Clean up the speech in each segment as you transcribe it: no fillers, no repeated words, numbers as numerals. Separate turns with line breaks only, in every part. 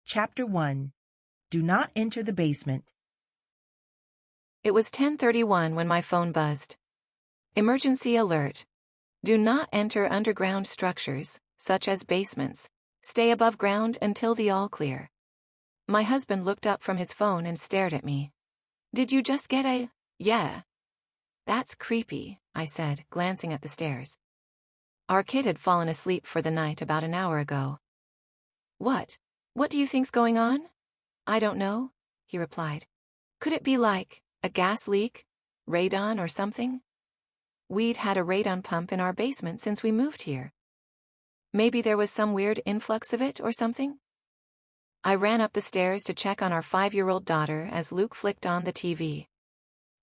Chapter 1. Do not enter the basement.
It was 10:31 when my phone buzzed. Emergency alert. Do not enter underground structures, such as basements. Stay above ground until the all clear. My husband looked up from his phone and stared at me. Did you just get a, yeah? That's creepy, I said, glancing at the stairs. Our kid had fallen asleep for the night about an hour ago. What? What do you think's going on? I don't know, he replied. Could it be like a gas leak, radon or something? We'd had a radon pump in our basement since we moved here. Maybe there was some weird influx of it or something? I ran up the stairs to check on our 5-year-old daughter as Luke flicked on the TV.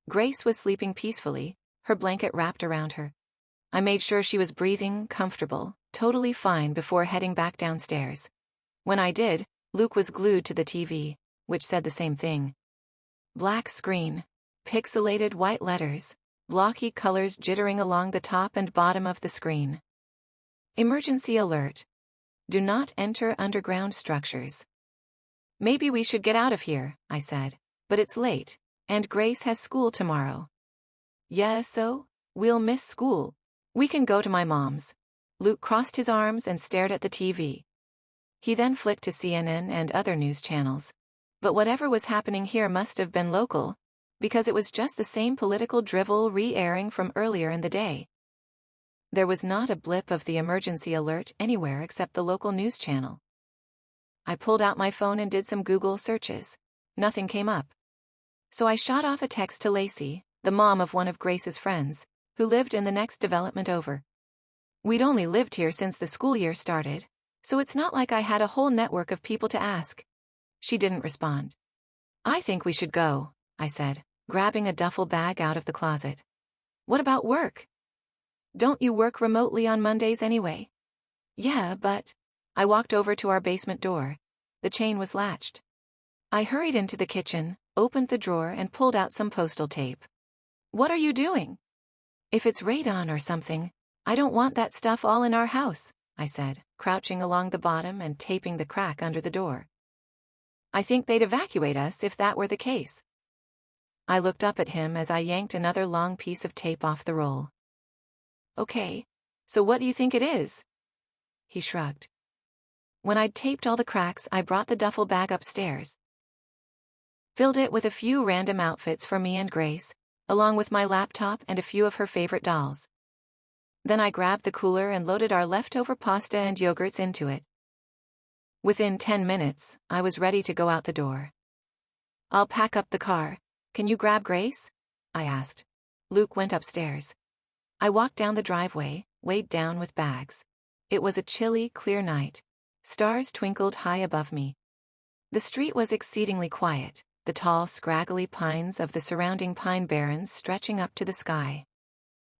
Grace was sleeping peacefully, her blanket wrapped around her. I made sure she was breathing, comfortable, totally fine before heading back downstairs. When I did, Luke was glued to the TV, which said the same thing. Black screen, pixelated white letters, blocky colors jittering along the top and bottom of the screen. Emergency alert. Do not enter underground structures. Maybe we should get out of here, I said, but it's late, and Grace has school tomorrow. Yeah, so? We'll miss school. We can go to my mom's. Luke crossed his arms and stared at the TV. He then flicked to CNN and other news channels. But whatever was happening here must have been local, because it was just the same political drivel re-airing from earlier in the day. There was not a blip of the emergency alert anywhere except the local news channel. I pulled out my phone and did some Google searches. Nothing came up. So I shot off a text to Lacey, the mom of one of Grace's friends, who lived in the next development over. We'd only lived here since the school year started, so it's not like I had a whole network of people to ask. She didn't respond. I think we should go, I said, grabbing a duffel bag out of the closet. What about work? Don't you work remotely on Mondays anyway? Yeah, but... I walked over to our basement door. The chain was latched. I hurried into the kitchen, opened the drawer and pulled out some postal tape. What are you doing? If it's radon or something, I don't want that stuff all in our house, I said, crouching along the bottom and taping the crack under the door. I think they'd evacuate us if that were the case. I looked up at him as I yanked another long piece of tape off the roll. Okay, so what do you think it is? He shrugged. When I'd taped all the cracks, I brought the duffel bag upstairs. Filled it with a few random outfits for me and Grace, along with my laptop and a few of her favorite dolls. Then I grabbed the cooler and loaded our leftover pasta and yogurts into it. Within 10 minutes, I was ready to go out the door. I'll pack up the car. Can you grab Grace? I asked. Luke went upstairs. I walked down the driveway, weighed down with bags. It was a chilly, clear night. Stars twinkled high above me. The street was exceedingly quiet, the tall, scraggly pines of the surrounding pine barrens stretching up to the sky.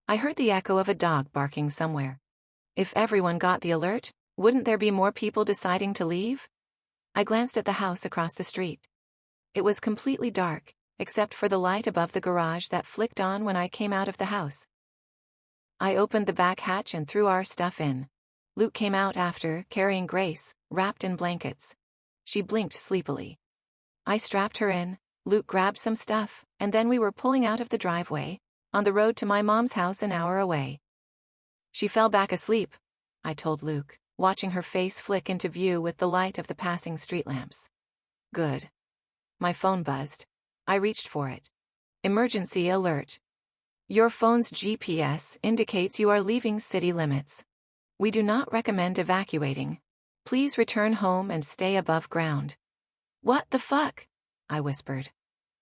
I heard the echo of a dog barking somewhere. If everyone got the alert, wouldn't there be more people deciding to leave? I glanced at the house across the street. It was completely dark, except for the light above the garage that flicked on when I came out of the house. I opened the back hatch and threw our stuff in. Luke came out after, carrying Grace, wrapped in blankets. She blinked sleepily. I strapped her in, Luke grabbed some stuff, and then we were pulling out of the driveway, on the road to my mom's house an hour away. She fell back asleep, I told Luke, watching her face flick into view with the light of the passing street lamps. Good. My phone buzzed. I reached for it. Emergency alert. Your phone's GPS indicates you are leaving city limits. We do not recommend evacuating. Please return home and stay above ground. What the fuck? I whispered.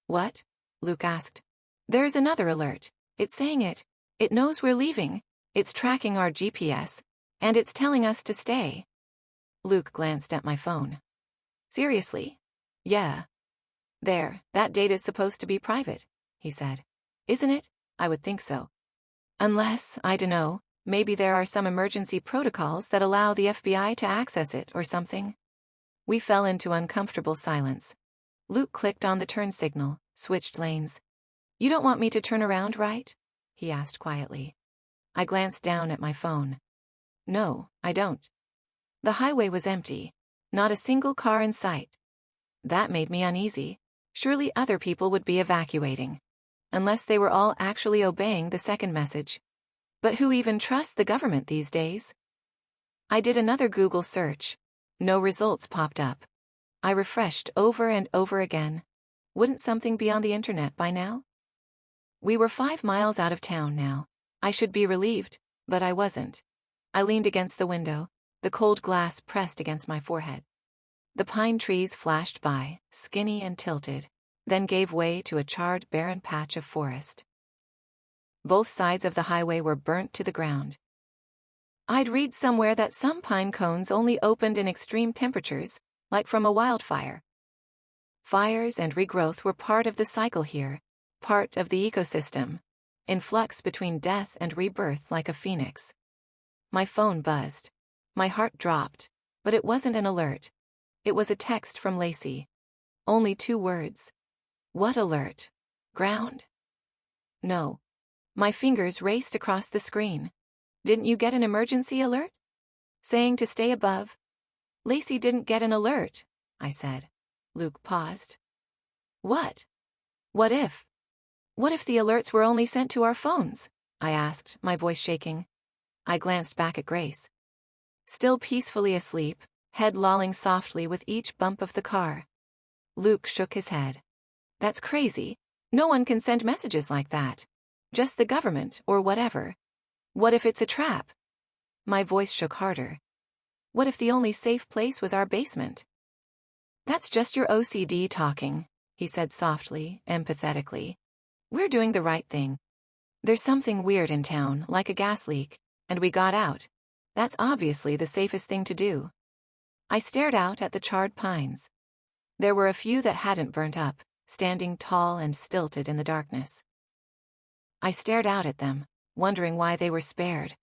What? Luke asked. There's another alert. It's saying it. It knows we're leaving. It's tracking our GPS. And it's telling us to stay. Luke glanced at my phone. Seriously? Yeah. There, that data's supposed to be private, he said. Isn't it? I would think so. Unless, I dunno, maybe there are some emergency protocols that allow the FBI to access it or something. We fell into uncomfortable silence. Luke clicked on the turn signal, switched lanes. You don't want me to turn around, right? He asked quietly. I glanced down at my phone. No, I don't. The highway was empty. Not a single car in sight. That made me uneasy. Surely other people would be evacuating. Unless they were all actually obeying the second message. But who even trusts the government these days? I did another Google search. No results popped up. I refreshed over and over again. Wouldn't something be on the internet by now? We were 5 miles out of town now. I should be relieved, but I wasn't. I leaned against the window, the cold glass pressed against my forehead. The pine trees flashed by, skinny and tilted, then gave way to a charred, barren patch of forest. Both sides of the highway were burnt to the ground. I'd read somewhere that some pine cones only opened in extreme temperatures, like from a wildfire. Fires and regrowth were part of the cycle here, part of the ecosystem, in flux between death and rebirth like a phoenix. My phone buzzed. My heart dropped, but it wasn't an alert. It was a text from Lacey. Only 2 words. What alert? Ground? No. My fingers raced across the screen. Didn't you get an emergency alert? Saying to stay above? Lacey didn't get an alert, I said. Luke paused. What? What if? What if the alerts were only sent to our phones? I asked, my voice shaking. I glanced back at Grace. Still peacefully asleep, head lolling softly with each bump of the car. Luke shook his head. That's crazy. No one can send messages like that. Just the government or whatever. What if it's a trap? My voice shook harder. What if the only safe place was our basement? That's just your OCD talking, he said softly, empathetically. We're doing the right thing. There's something weird in town, like a gas leak, and we got out. That's obviously the safest thing to do. I stared out at the charred pines. There were a few that hadn't burnt up, standing tall and stilted in the darkness. I stared out at them, wondering why they were spared.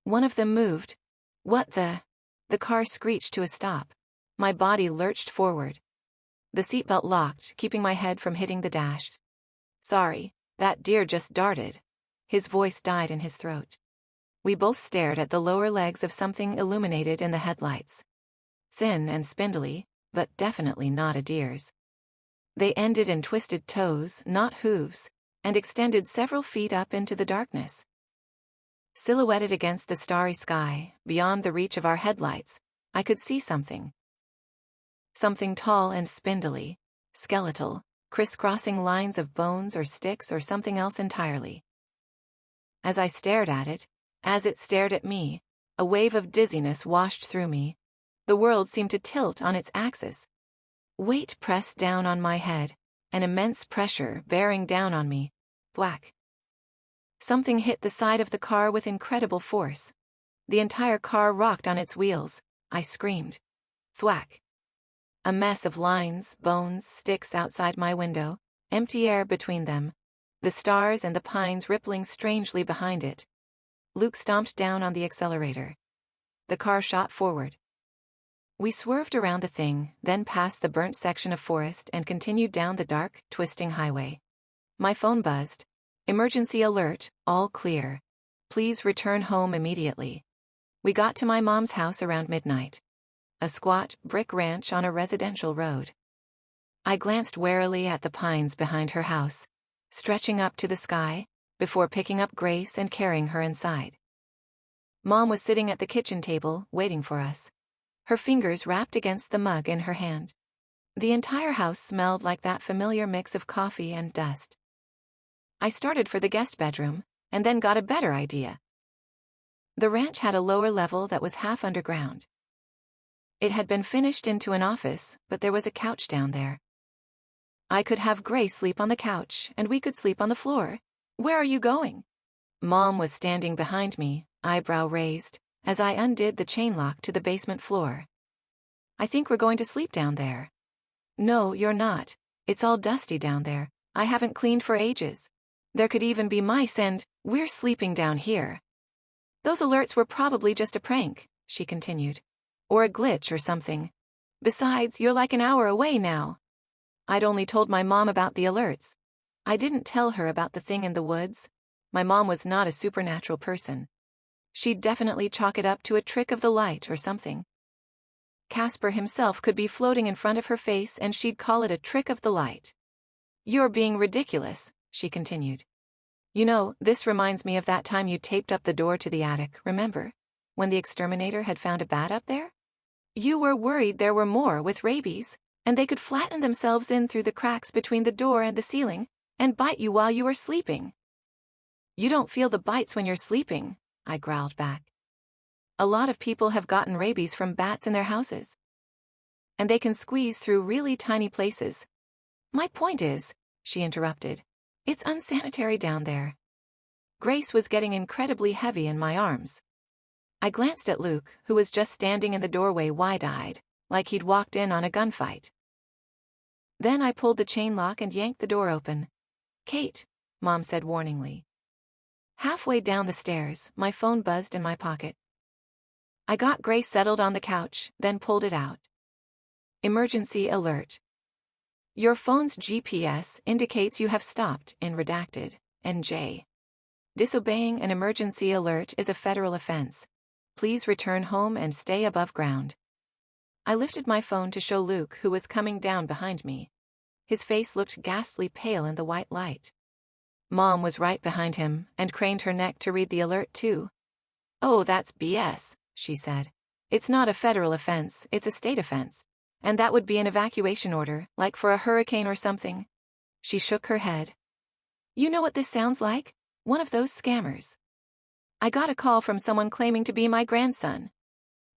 One of them moved. What the? The car screeched to a stop. My body lurched forward. The seatbelt locked, keeping my head from hitting the dash. Sorry, that deer just darted. His voice died in his throat. We both stared at the lower legs of something illuminated in the headlights. Thin and spindly, but definitely not a deer's. They ended in twisted toes, not hooves, and extended several feet up into the darkness. Silhouetted against the starry sky, beyond the reach of our headlights, I could see something. Something tall and spindly, skeletal, crisscrossing lines of bones or sticks or something else entirely. As I stared at it, as it stared at me, a wave of dizziness washed through me. The world seemed to tilt on its axis. Weight pressed down on my head, an immense pressure bearing down on me. Thwack. Something hit the side of the car with incredible force. The entire car rocked on its wheels. I screamed. Thwack. A mess of lines, bones, sticks outside my window, empty air between them, the stars and the pines rippling strangely behind it. Luke stomped down on the accelerator. The car shot forward. We swerved around the thing, then past the burnt section of forest and continued down the dark, twisting highway. My phone buzzed. Emergency alert, all clear. Please return home immediately. We got to my mom's house around midnight. A squat, brick ranch on a residential road. I glanced warily at the pines behind her house, stretching up to the sky, before picking up Grace and carrying her inside. Mom was sitting at the kitchen table, waiting for us. Her fingers wrapped against the mug in her hand. The entire house smelled like that familiar mix of coffee and dust. I started for the guest bedroom, and then got a better idea. The ranch had a lower level that was half underground. It had been finished into an office, but there was a couch down there. I could have Grace sleep on the couch, and we could sleep on the floor. Where are you going? Mom was standing behind me, eyebrow raised, as I undid the chain lock to the basement floor. I think we're going to sleep down there. No, you're not. It's all dusty down there. I haven't cleaned for ages. There could even be mice and we're sleeping down here. Those alerts were probably just a prank, she continued. Or a glitch or something. Besides, you're like an hour away now. I'd only told my mom about the alerts. I didn't tell her about the thing in the woods. My mom was not a supernatural person. She'd definitely chalk it up to a trick of the light or something. Casper himself could be floating in front of her face and she'd call it a trick of the light. "You're being ridiculous," she continued. "You know, this reminds me of that time you taped up the door to the attic, remember? When the exterminator had found a bat up there? You were worried there were more with rabies, and they could flatten themselves in through the cracks between the door and the ceiling, and bite you while you were sleeping." "You don't feel the bites when you're sleeping," I growled back. "A lot of people have gotten rabies from bats in their houses. And they can squeeze through really tiny places. My point is," she interrupted, "it's unsanitary down there." Grace was getting incredibly heavy in my arms. I glanced at Luke, who was just standing in the doorway wide-eyed, like he'd walked in on a gunfight. Then I pulled the chain lock and yanked the door open. "Kate," Mom said warningly. Halfway down the stairs, my phone buzzed in my pocket. I got Grace settled on the couch, then pulled it out. "Emergency alert. Your phone's GPS indicates you have stopped in redacted, NJ. Disobeying an emergency alert is a federal offense. Please return home and stay above ground." I lifted my phone to show Luke, who was coming down behind me. His face looked ghastly pale in the white light. Mom was right behind him and craned her neck to read the alert too. "Oh, that's BS," she said. "It's not a federal offense, it's a state offense. And that would be an evacuation order, like for a hurricane or something." She shook her head. "You know what this sounds like? One of those scammers. I got a call from someone claiming to be my grandson."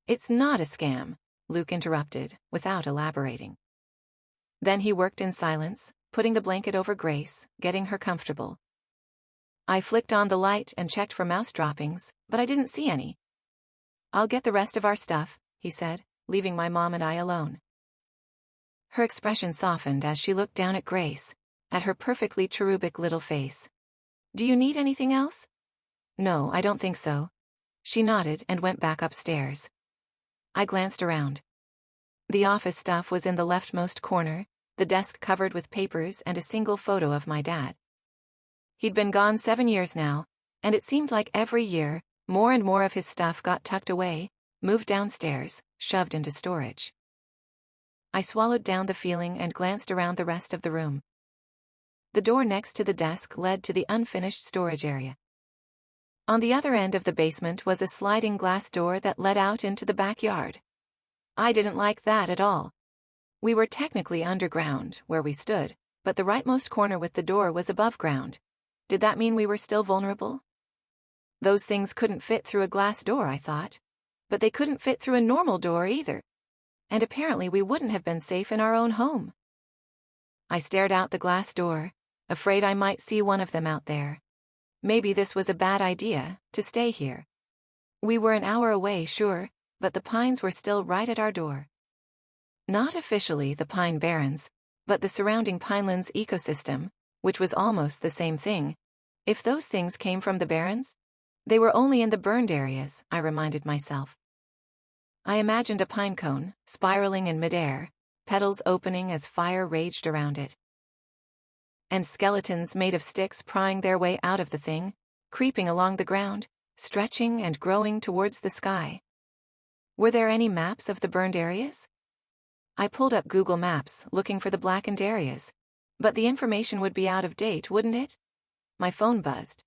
"It's not a scam," Luke interrupted, without elaborating. Then he worked in silence, putting the blanket over Grace, getting her comfortable. I flicked on the light and checked for mouse droppings, but I didn't see any. "I'll get the rest of our stuff," he said, leaving my mom and I alone. Her expression softened as she looked down at Grace, at her perfectly cherubic little face. "Do you need anything else?" "No, I don't think so." She nodded and went back upstairs. I glanced around. The office stuff was in the leftmost corner, the desk covered with papers and a single photo of my dad. He'd been gone 7 years now, and it seemed like every year, more and more of his stuff got tucked away, moved downstairs, shoved into storage. I swallowed down the feeling and glanced around the rest of the room. The door next to the desk led to the unfinished storage area. On the other end of the basement was a sliding glass door that led out into the backyard. I didn't like that at all. We were technically underground, where we stood, but the rightmost corner with the door was above ground. Did that mean we were still vulnerable? Those things couldn't fit through a glass door, I thought. But they couldn't fit through a normal door either. And apparently we wouldn't have been safe in our own home. I stared out the glass door, afraid I might see one of them out there. Maybe this was a bad idea, to stay here. We were an hour away, sure, but the pines were still right at our door. Not officially the Pine Barrens, but the surrounding pinelands ecosystem, which was almost the same thing. If those things came from the Barrens, they were only in the burned areas, I reminded myself. I imagined a pine cone, spiraling in midair, petals opening as fire raged around it. And skeletons made of sticks prying their way out of the thing, creeping along the ground, stretching and growing towards the sky. Were there any maps of the burned areas? I pulled up Google Maps, looking for the blackened areas. But the information would be out of date, wouldn't it? My phone buzzed.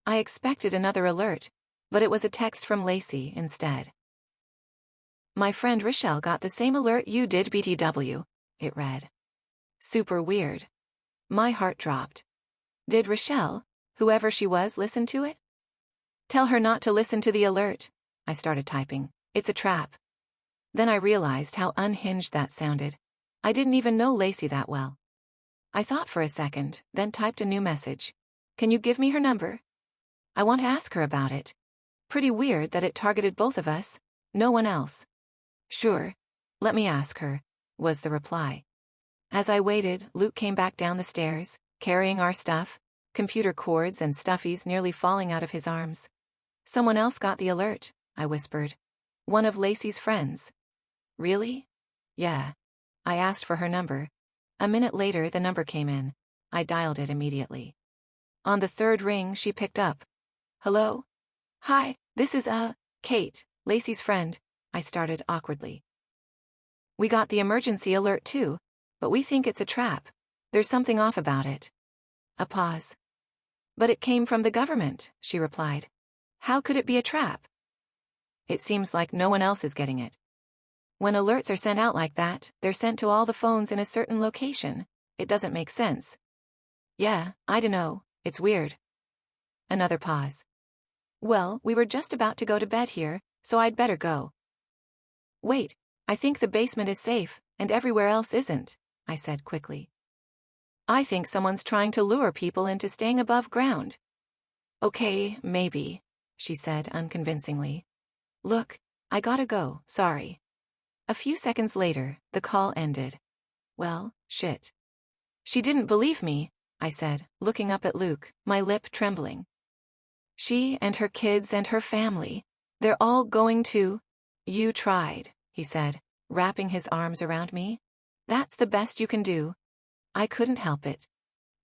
I expected another alert, but it was a text from Lacey instead. "My friend Rochelle got the same alert you did, BTW," it read. Super weird. My heart dropped. Did Rochelle, whoever she was, listen to it? "Tell her not to listen to the alert," I started typing. "It's a trap." Then I realized how unhinged that sounded. I didn't even know Lacey that well. I thought for a second, then typed a new message. "Can you give me her number? I want to ask her about it. Pretty weird that it targeted both of us, no one else." "Sure. Let me ask her," was the reply. As I waited, Luke came back down the stairs, carrying our stuff, computer cords and stuffies nearly falling out of his arms. "Someone else got the alert," I whispered. "One of Lacey's friends." "Really?" "Yeah." I asked for her number. A minute later, the number came in. I dialed it immediately. On the third ring, she picked up. "Hello? Hi, this is, Kate, Lacey's friend," I started awkwardly. We got the emergency alert too, but we think it's a trap. There's something off about it. A pause. But it came from the government, she replied. How could it be a trap? It seems like no one else is getting it. When alerts are sent out like that, they're sent to all the phones in a certain location. It doesn't make sense. Yeah, I dunno, it's weird. Another pause. Well, we were just about to go to bed here, so I'd better go. Wait, I think the basement is safe, and everywhere else isn't, I said quickly. I think someone's trying to lure people into staying above ground. Okay, maybe, she said unconvincingly. Look, I gotta go, sorry. A few seconds later, the call ended. Well, shit. She didn't believe me, I said, looking up at Luke, my lip trembling. She and her kids and her family, they're all going to... You tried, he said, wrapping his arms around me. That's the best you can do. I couldn't help it.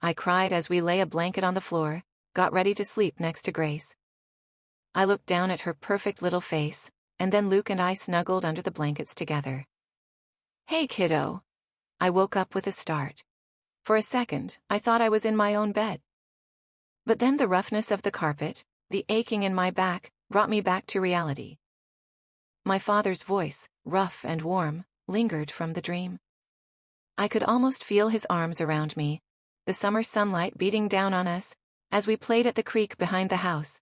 I cried as we lay a blanket on the floor, got ready to sleep next to Grace. I looked down at her perfect little face, and then Luke and I snuggled under the blankets together. Hey, kiddo. I woke up with a start. For a second, I thought I was in my own bed. But then the roughness of the carpet, the aching in my back, brought me back to reality. My father's voice, rough and warm, lingered from the dream. I could almost feel his arms around me, the summer sunlight beating down on us, as we played at the creek behind the house.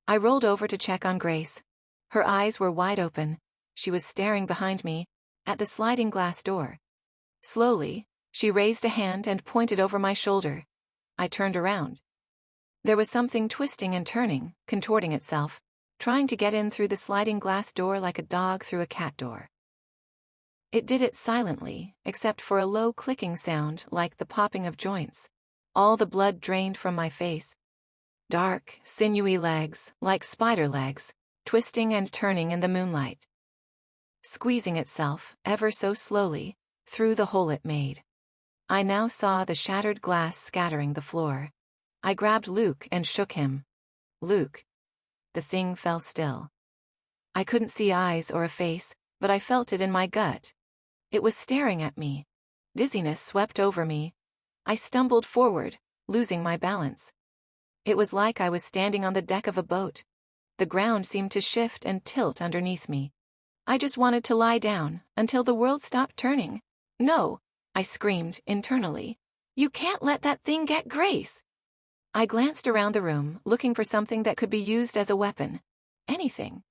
I rolled over to check on Grace. Her eyes were wide open. She was staring behind me, at the sliding glass door. Slowly, she raised a hand and pointed over my shoulder. I turned around. There was something twisting and turning, contorting itself, trying to get in through the sliding glass door like a dog through a cat door. It did it silently, except for a low clicking sound like the popping of joints. All the blood drained from my face. Dark, sinewy legs, like spider legs, twisting and turning in the moonlight. Squeezing itself, ever so slowly, through the hole it made. I now saw the shattered glass scattering the floor. I grabbed Luke and shook him. Luke. The thing fell still. I couldn't see eyes or a face, but I felt it in my gut. It was staring at me. Dizziness swept over me. I stumbled forward, losing my balance. It was like I was standing on the deck of a boat. The ground seemed to shift and tilt underneath me. I just wanted to lie down, until the world stopped turning. No, I screamed internally. You can't let that thing get Grace. I glanced around the room, looking for something that could be used as a weapon. Anything.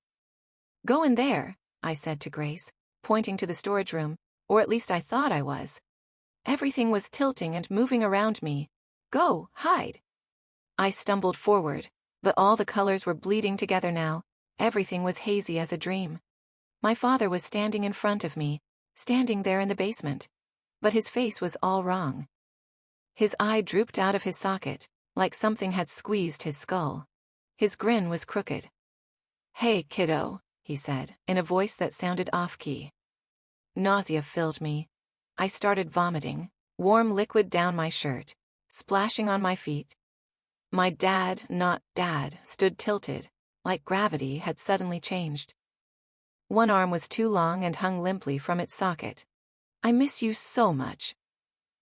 Go in there, I said to Grace, pointing to the storage room, or at least I thought I was. Everything was tilting and moving around me. Go, hide. I stumbled forward, but all the colors were bleeding together now. Everything was hazy as a dream. My father was standing in front of me, standing there in the basement. But his face was all wrong. His eye drooped out of his socket, like something had squeezed his skull. His grin was crooked. Hey, kiddo, he said, in a voice that sounded off-key. Nausea filled me. I started vomiting, warm liquid down my shirt, splashing on my feet. My dad, not dad, stood tilted, like gravity had suddenly changed. One arm was too long and hung limply from its socket. I miss you so much.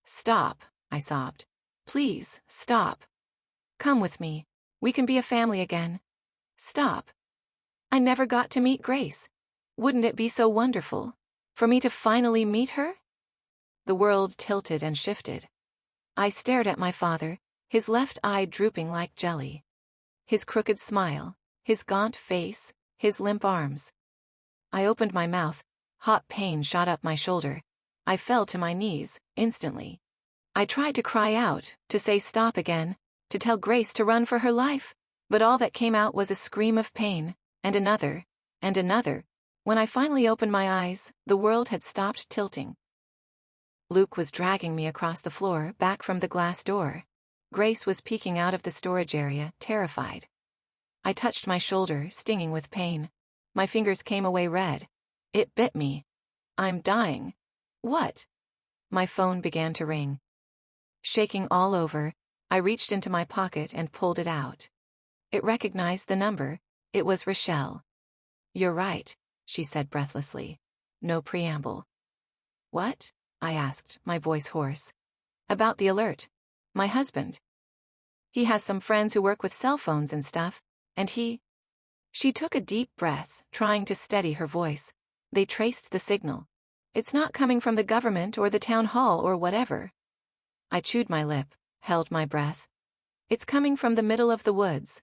Stop, I sobbed. Please, stop. Come with me. We can be a family again. Stop. I never got to meet Grace. Wouldn't it be so wonderful? For me to finally meet her? The world tilted and shifted. I stared at my father, his left eye drooping like jelly. His crooked smile, his gaunt face, his limp arms. I opened my mouth. Hot pain shot up my shoulder. I fell to my knees, instantly. I tried to cry out, to say stop again, to tell Grace to run for her life, but all that came out was a scream of pain, and another, and another. When I finally opened my eyes, the world had stopped tilting. Luke was dragging me across the floor, back from the glass door. Grace was peeking out of the storage area, terrified. I touched my shoulder, stinging with pain. My fingers came away red. It bit me. I'm dying. What? My phone began to ring. Shaking all over, I reached into my pocket and pulled it out. It recognized the number. It was Rochelle. You're right, she said breathlessly. no preamble. What? I asked, my voice hoarse. About the alert. My husband. He has some friends who work with cell phones and stuff, and he... She took a deep breath, trying to steady her voice. They traced the signal. It's not coming from the government or the town hall or whatever. I chewed my lip, held my breath. It's coming from the middle of the woods.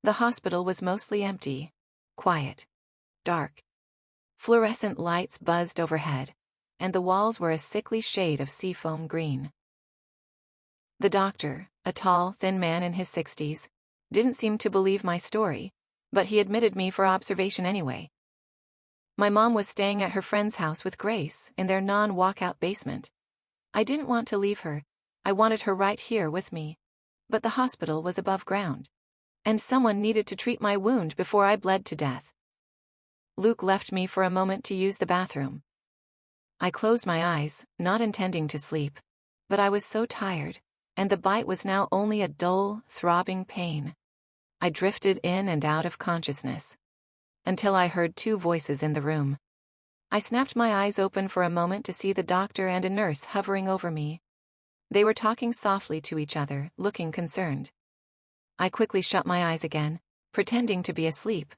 The hospital was mostly empty. Quiet. Dark. Fluorescent lights buzzed overhead, and the walls were a sickly shade of seafoam green. The doctor, a tall, thin man in his 60s, didn't seem to believe my story, but he admitted me for observation anyway. My mom was staying at her friend's house with Grace in their non-walkout basement. I didn't want to leave her. I wanted her right here with me. But the hospital was above ground, and someone needed to treat my wound before I bled to death. Luke left me for a moment to use the bathroom. I closed my eyes, not intending to sleep, but I was so tired, and the bite was now only a dull, throbbing pain. I drifted in and out of consciousness, until I heard two voices in the room. I snapped my eyes open for a moment to see the doctor and a nurse hovering over me. They were talking softly to each other, looking concerned. I quickly shut my eyes again, pretending to be asleep.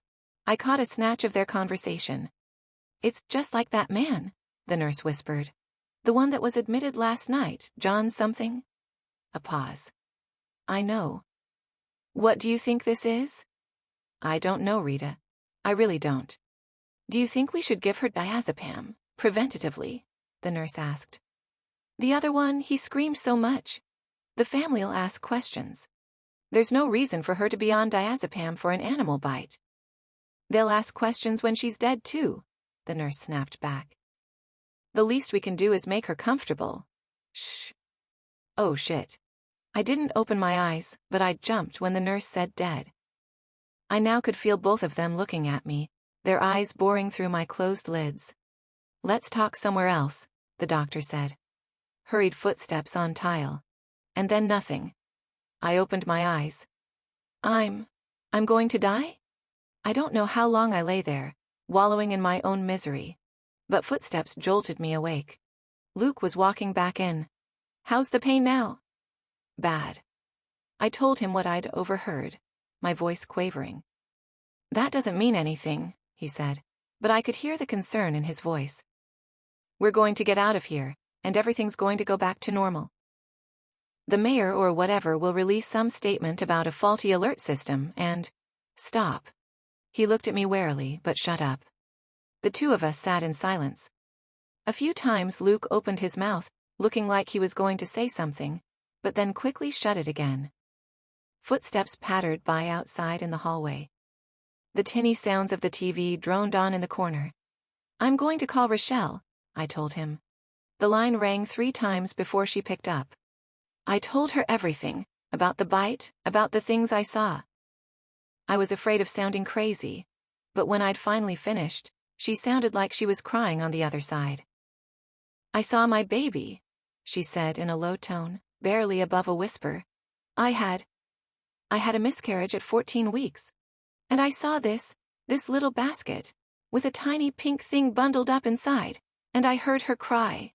I caught a snatch of their conversation. "It's just like that man," the nurse whispered. "The one that was admitted last night, John something." A pause. "I know." "What do you think this is?" "I don't know, Rita. I really don't." "Do you think we should give her diazepam, preventatively?" the nurse asked. "The other one, he screamed so much. The family'll ask questions. There's no reason for her to be on diazepam for an animal bite." "They'll ask questions when she's dead too," the nurse snapped back. "The least we can do is make her comfortable." "Shh." "Oh shit." I didn't open my eyes, but I jumped when the nurse said dead. I now could feel both of them looking at me, their eyes boring through my closed lids. "Let's talk somewhere else," the doctor said. Hurried footsteps on tile. And then nothing. I opened my eyes. I'm going to die? I don't know how long I lay there, wallowing in my own misery. But footsteps jolted me awake. Luke was walking back in. "How's the pain now?" "Bad." I told him what I'd overheard, my voice quavering. "That doesn't mean anything," he said, but I could hear the concern in his voice. "We're going to get out of here, and everything's going to go back to normal. The mayor or whatever will release some statement about a faulty alert system and..." "Stop." He looked at me warily, but shut up. The two of us sat in silence. A few times Luke opened his mouth, looking like he was going to say something, but then quickly shut it again. Footsteps pattered by outside in the hallway. The tinny sounds of the TV droned on in the corner. "I'm going to call Rochelle," I told him. The line rang 3 times before she picked up. I told her everything, about the bite, about the things I saw. I was afraid of sounding crazy, but when I'd finally finished, she sounded like she was crying on the other side. "I saw my baby," she said in a low tone, barely above a whisper. I had a miscarriage at 14 weeks. And I saw this little basket, with a tiny pink thing bundled up inside, and I heard her cry."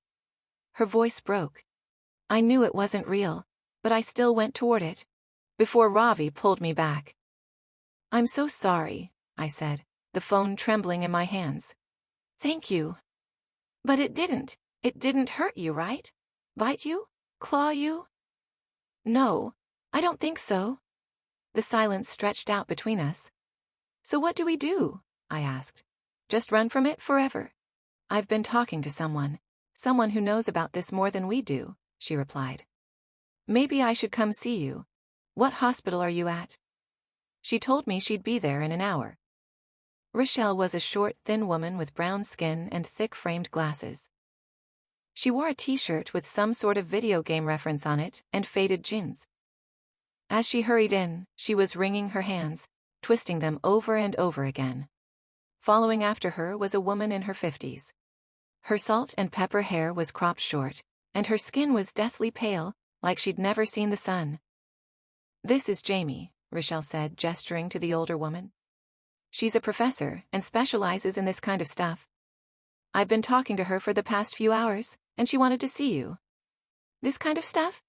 Her voice broke. I knew it wasn't real, but I still went toward it, before Ravi pulled me back. "I'm so sorry," I said, the phone trembling in my hands. "Thank you. But it didn't hurt you, right? Bite you? Claw you?" "No, I don't think so." The silence stretched out between us. "So what do we do?" I asked. "Just run from it forever?" "I've been talking to someone who knows about this more than we do," she replied. "Maybe I should come see you. What hospital are you at?" She told me she'd be there in an hour. Rochelle was a short, thin woman with brown skin and thick-framed glasses. She wore a t-shirt with some sort of video game reference on it and faded jeans. As she hurried in, she was wringing her hands, twisting them over and over again. Following after her was a woman in her 50s. Her salt and pepper hair was cropped short, and her skin was deathly pale, like she'd never seen the sun. "This is Jamie," Rochelle said, gesturing to the older woman. "She's a professor and specializes in this kind of stuff." I've been talking to her for the past few hours, and she wanted to see you. This kind of stuff?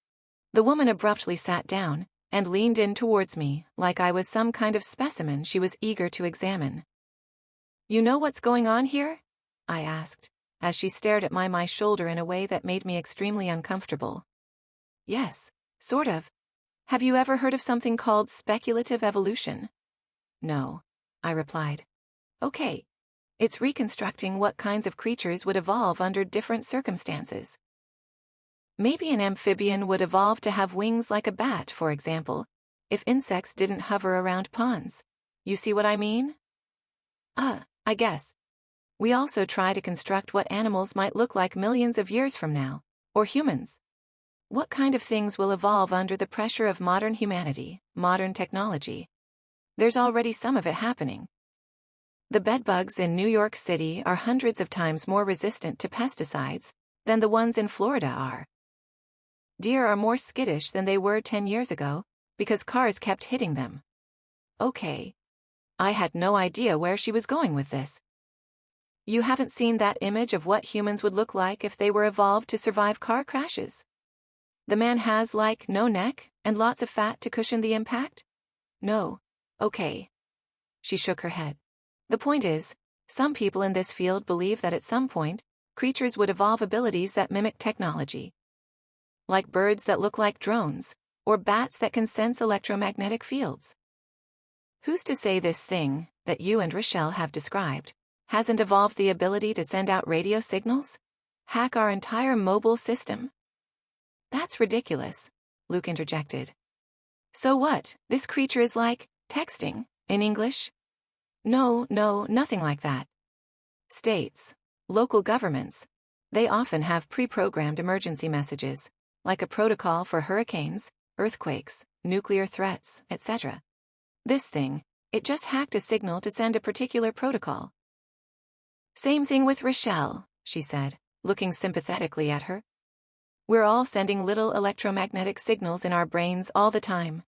The woman abruptly sat down and leaned in towards me like I was some kind of specimen she was eager to examine. You know what's going on here? I asked, as she stared at my shoulder in a way that made me extremely uncomfortable. Yes, sort of. Have you ever heard of something called speculative evolution? No, I replied. Okay. It's reconstructing what kinds of creatures would evolve under different circumstances. Maybe an amphibian would evolve to have wings like a bat, for example, if insects didn't hover around ponds. You see what I mean? I guess. We also try to construct what animals might look like millions of years from now, or humans. What kind of things will evolve under the pressure of modern humanity, modern technology? There's already some of it happening. The bedbugs in New York City are hundreds of times more resistant to pesticides than the ones in Florida are. Deer are more skittish than they were 10 years ago because cars kept hitting them. Okay. I had no idea where she was going with this. You haven't seen that image of what humans would look like if they were evolved to survive car crashes? The man has, like, no neck and lots of fat to cushion the impact? No. Okay. She shook her head. The point is, some people in this field believe that at some point, creatures would evolve abilities that mimic technology. Like birds that look like drones, or bats that can sense electromagnetic fields. Who's to say this thing, that you and Rochelle have described, hasn't evolved the ability to send out radio signals? Hack our entire mobile system? That's ridiculous, Luke interjected. So what, this creature is like, texting, in English? No, nothing like that. States, local governments, they often have pre-programmed emergency messages, like a protocol for hurricanes, earthquakes, nuclear threats, etc. This thing, it just hacked a signal to send a particular protocol. Same thing with Rochelle, she said, looking sympathetically at her. We're all sending little electromagnetic signals in our brains all the time.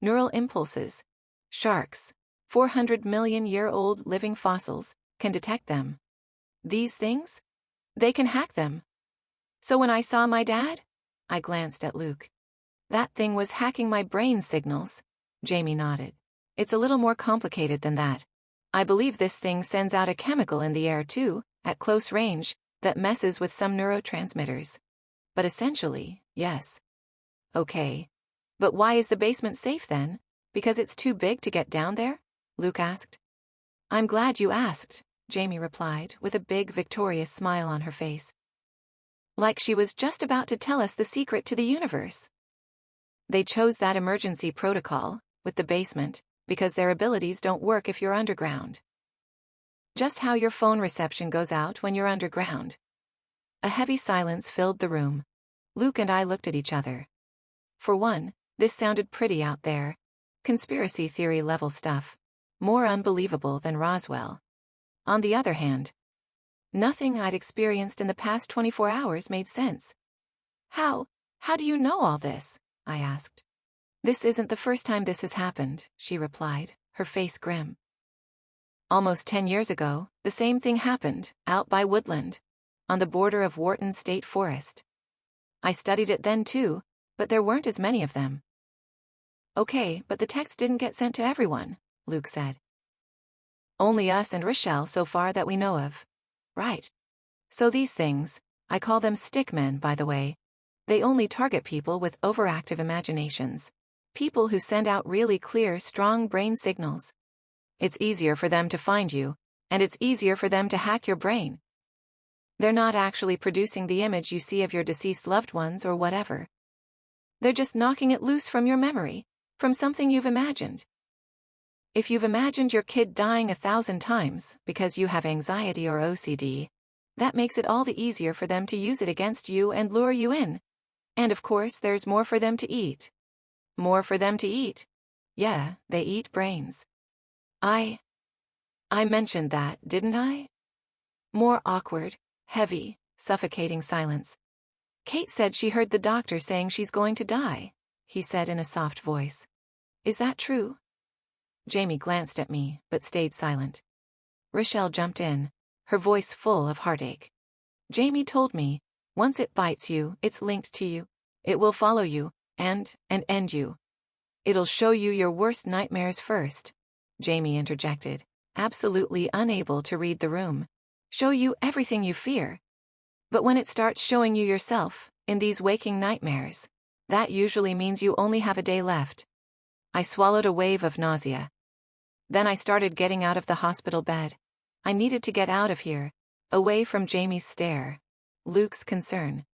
Neural impulses. Sharks, 400-million-year-old living fossils, can detect them. These things? They can hack them. So when I saw my dad, I glanced at Luke. That thing was hacking my brain signals. Jamie nodded. It's a little more complicated than that. I believe this thing sends out a chemical in the air too, at close range, that messes with some neurotransmitters. But essentially, yes. Okay. But why is the basement safe then? Because it's too big to get down there? Luke asked. I'm glad you asked, Jamie replied, with a big victorious smile on her face. Like she was just about to tell us the secret to the universe. They chose that emergency protocol, with the basement, because their abilities don't work if you're underground. Just how your phone reception goes out when you're underground. A heavy silence filled the room. Luke and I looked at each other. For one, this sounded pretty out there. Conspiracy theory level stuff. More unbelievable than Roswell. On the other hand, nothing I'd experienced in the past 24 hours made sense. How do you know all this? I asked. This isn't the first time this has happened, she replied, her face grim. Almost 10 years ago, the same thing happened, out by Woodland, on the border of Wharton State Forest. I studied it then too, but there weren't as many of them. Okay, but the text didn't get sent to everyone, Luke said. Only us and Rochelle so far that we know of. Right. So these things, I call them stickmen by the way, they only target people with overactive imaginations. People who send out really clear, strong brain signals. It's easier for them to find you, and it's easier for them to hack your brain. They're not actually producing the image you see of your deceased loved ones or whatever. They're just knocking it loose from your memory, from something you've imagined. If you've imagined your kid dying 1,000 times because you have anxiety or OCD, that makes it all the easier for them to use it against you and lure you in. And of course, there's more for them to eat. More for them to eat. Yeah, they eat brains. I mentioned that, didn't I? More awkward, heavy, suffocating silence. Kate said she heard the doctor saying she's going to die, he said in a soft voice. Is that true? Jamie glanced at me, but stayed silent. Rochelle jumped in, her voice full of heartache. Jamie told me, once it bites you, it's linked to you. It will follow you, and end you. It'll show you your worst nightmares first, Jamie interjected, absolutely unable to read the room. Show you everything you fear. But when it starts showing you yourself, in these waking nightmares, that usually means you only have a day left. I swallowed a wave of nausea. Then I started getting out of the hospital bed. I needed to get out of here, away from Jamie's stare, Luke's concern.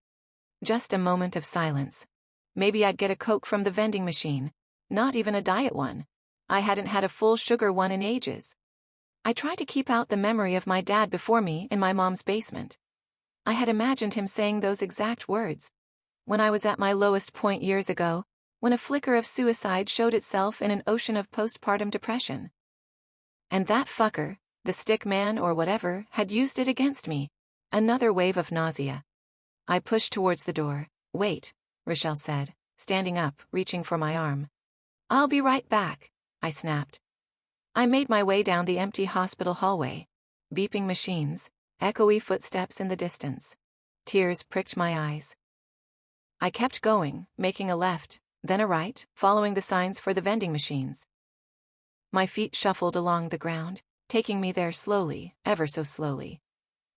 Just a moment of silence. Maybe I'd get a Coke from the vending machine, not even a diet one. I hadn't had a full sugar one in ages. I tried to keep out the memory of my dad before me in my mom's basement. I had imagined him saying those exact words. When I was at my lowest point years ago, when a flicker of suicide showed itself in an ocean of postpartum depression. And that fucker, the stick man or whatever, had used it against me. Another wave of nausea. I pushed towards the door. Wait, Rochelle said, standing up, reaching for my arm. I'll be right back, I snapped. I made my way down the empty hospital hallway. Beeping machines, echoey footsteps in the distance. Tears pricked my eyes. I kept going, making a left, then a right, following the signs for the vending machines. My feet shuffled along the ground, taking me there slowly, ever so slowly.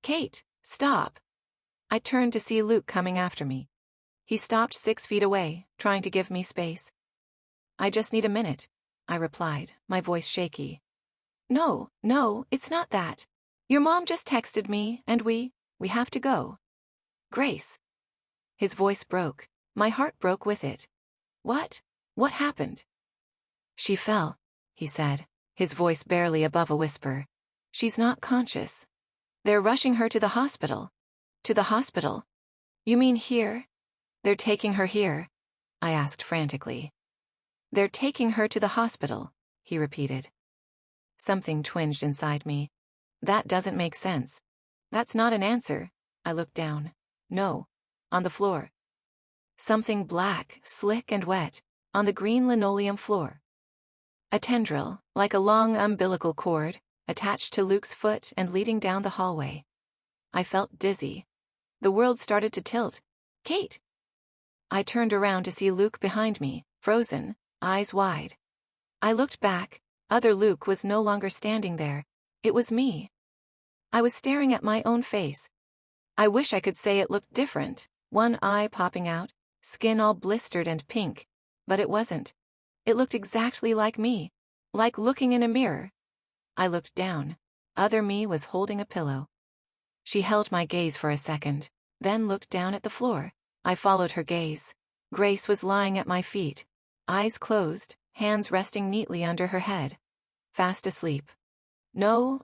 Kate, stop! I turned to see Luke coming after me. He stopped 6 feet away, trying to give me space. I just need a minute, I replied, my voice shaky. No, it's not that. Your mom just texted me, and we have to go. Grace. His voice broke. My heart broke with it. What? What happened? She fell, he said, his voice barely above a whisper. She's not conscious. They're rushing her to the hospital. To the hospital? You mean here? They're taking her here? I asked frantically. They're taking her to the hospital, he repeated. Something twinged inside me. That doesn't make sense. That's not an answer. I looked down. No. On the floor. Something black, slick and wet, on the green linoleum floor. A tendril, like a long umbilical cord, attached to Luke's foot and leading down the hallway. I felt dizzy. The world started to tilt. Kate! I turned around to see Luke behind me, frozen, eyes wide. I looked back. Other Luke was no longer standing there. It was me. I was staring at my own face. I wish I could say it looked different, one eye popping out, skin all blistered and pink, but it wasn't. It looked exactly like me, like looking in a mirror. I looked down. Other me was holding a pillow. She held my gaze for a second, then looked down at the floor. I followed her gaze. Grace was lying at my feet, eyes closed, hands resting neatly under her head. Fast asleep. No.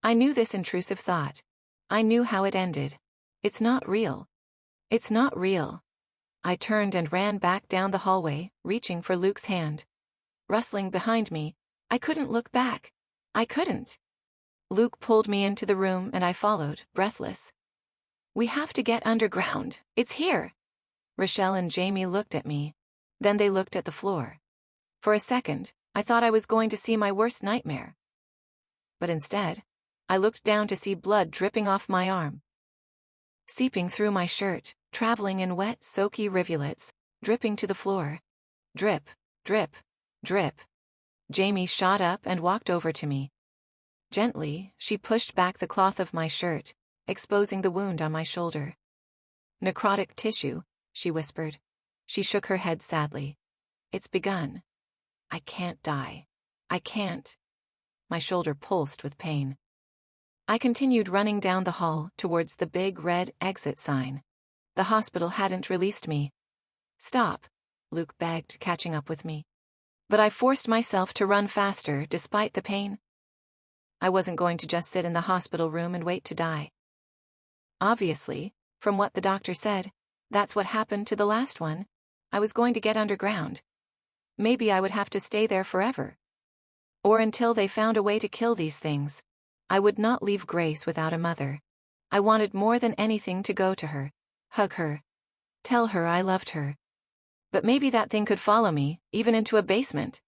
I knew this intrusive thought. I knew how it ended. It's not real. It's not real. I turned and ran back down the hallway, reaching for Luke's hand. Rustling behind me, I couldn't look back. I couldn't. Luke pulled me into the room and I followed, breathless. We have to get underground. It's here. Rochelle and Jamie looked at me. Then they looked at the floor. For a second, I thought I was going to see my worst nightmare. But instead, I looked down to see blood dripping off my arm. Seeping through my shirt, traveling in wet, soaky rivulets, dripping to the floor. Drip, drip, drip. Jamie shot up and walked over to me. Gently, she pushed back the cloth of my shirt, exposing the wound on my shoulder. Necrotic tissue, she whispered. She shook her head sadly. It's begun. I can't die. I can't. My shoulder pulsed with pain. I continued running down the hall towards the big red exit sign. The hospital hadn't released me. Stop, Luke begged, catching up with me. But I forced myself to run faster despite the pain. I wasn't going to just sit in the hospital room and wait to die. Obviously, from what the doctor said, that's what happened to the last one. I was going to get underground. Maybe I would have to stay there forever. Or until they found a way to kill these things. I would not leave Grace without a mother. I wanted more than anything to go to her, hug her, tell her I loved her. But maybe that thing could follow me, even into a basement.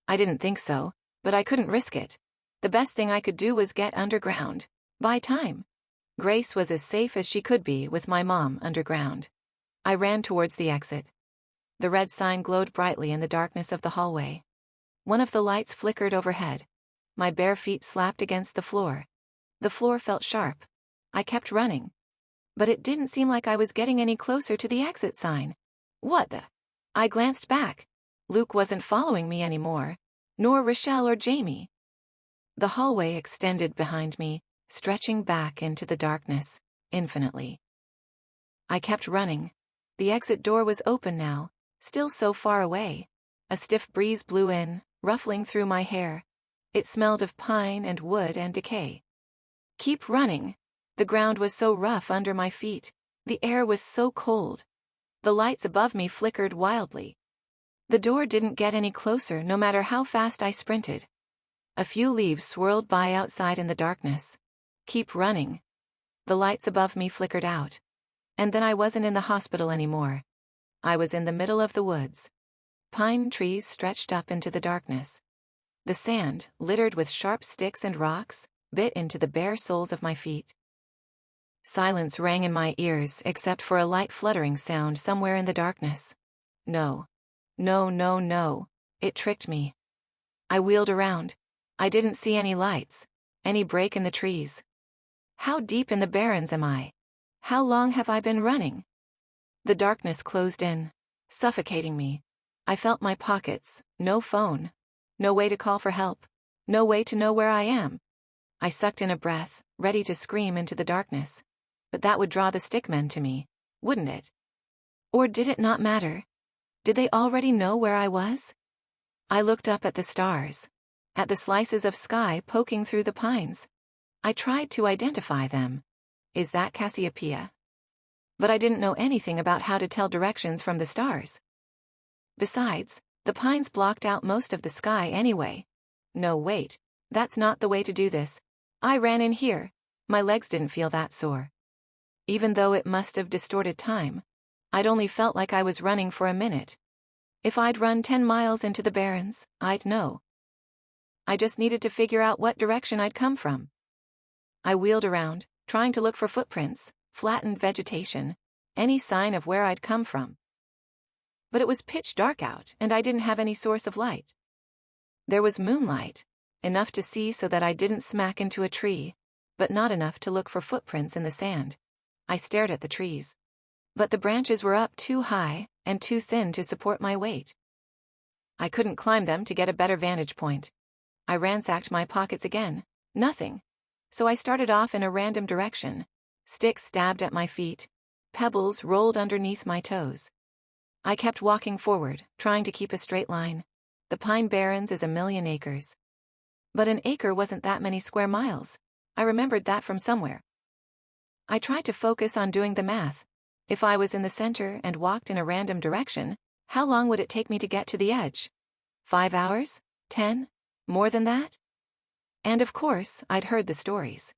I didn't think so, but I couldn't risk it. The best thing I could do was get underground. Buy time. Grace was as safe as she could be with my mom underground. I ran towards the exit. The red sign glowed brightly in the darkness of the hallway. One of the lights flickered overhead. My bare feet slapped against the floor. The floor felt sharp. I kept running. But it didn't seem like I was getting any closer to the exit sign. What the? I glanced back. Luke wasn't following me anymore, nor Rochelle or Jamie. The hallway extended behind me, stretching back into the darkness, infinitely. I kept running. The exit door was open now, still so far away. A stiff breeze blew in, ruffling through my hair. It smelled of pine and wood and decay. Keep running. The ground was so rough under my feet. The air was so cold. The lights above me flickered wildly. The door didn't get any closer no matter how fast I sprinted. A few leaves swirled by outside in the darkness. Keep running. The lights above me flickered out. And then I wasn't in the hospital anymore. I was in the middle of the woods. Pine trees stretched up into the darkness. The sand, littered with sharp sticks and rocks, bit into the bare soles of my feet. Silence rang in my ears except for a light fluttering sound somewhere in the darkness. No. No, no, no. It tricked me. I wheeled around. I didn't see any lights, any break in the trees. How deep in the barrens am I? How long have I been running? The darkness closed in, suffocating me. I felt my pockets, no phone. No way to call for help. No way to know where I am. I sucked in a breath, ready to scream into the darkness. But that would draw the stickmen to me, wouldn't it? Or did it not matter? Did they already know where I was? I looked up at the stars, at the slices of sky poking through the pines. I tried to identify them. Is that Cassiopeia? But I didn't know anything about how to tell directions from the stars. Besides, the pines blocked out most of the sky anyway. No, wait, that's not the way to do this. I ran in here. My legs didn't feel that sore. Even though it must have distorted time, I'd only felt like I was running for a minute. If I'd run 10 miles into the barrens, I'd know. I just needed to figure out what direction I'd come from. I wheeled around, trying to look for footprints, flattened vegetation, any sign of where I'd come from. But it was pitch dark out and I didn't have any source of light. There was moonlight, enough to see so that I didn't smack into a tree, but not enough to look for footprints in the sand. I stared at the trees. But the branches were up too high and too thin to support my weight. I couldn't climb them to get a better vantage point. I ransacked my pockets again. Nothing. So I started off in a random direction. Sticks stabbed at my feet. Pebbles rolled underneath my toes. I kept walking forward, trying to keep a straight line. The Pine Barrens is 1,000,000 acres. But an acre wasn't that many square miles. I remembered that from somewhere. I tried to focus on doing the math. If I was in the center and walked in a random direction, how long would it take me to get to the edge? 5 hours? 10? More than that? And of course, I'd heard the stories.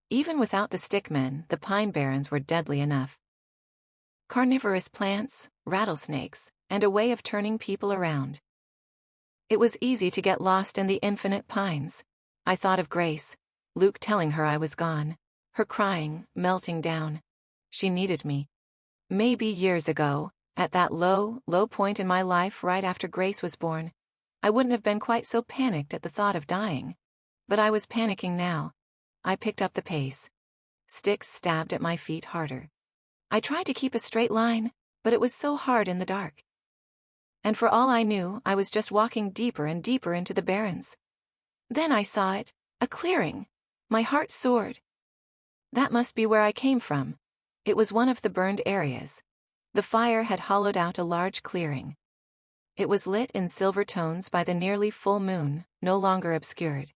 Even without the stickmen, the Pine Barrens were deadly enough. Carnivorous plants, rattlesnakes, and a way of turning people around. It was easy to get lost in the infinite pines. I thought of Grace, Luke telling her I was gone, her crying, melting down. She needed me. Maybe years ago, at that low point in my life right after Grace was born, I wouldn't have been quite so panicked at the thought of dying. But I was panicking now. I picked up the pace. Sticks stabbed at my feet harder. I tried to keep a straight line, but it was so hard in the dark. And for all I knew, I was just walking deeper and deeper into the barrens. Then I saw it, a clearing. My heart soared. That must be where I came from. It was one of the burned areas. The fire had hollowed out a large clearing. It was lit in silver tones by the nearly full moon, no longer obscured.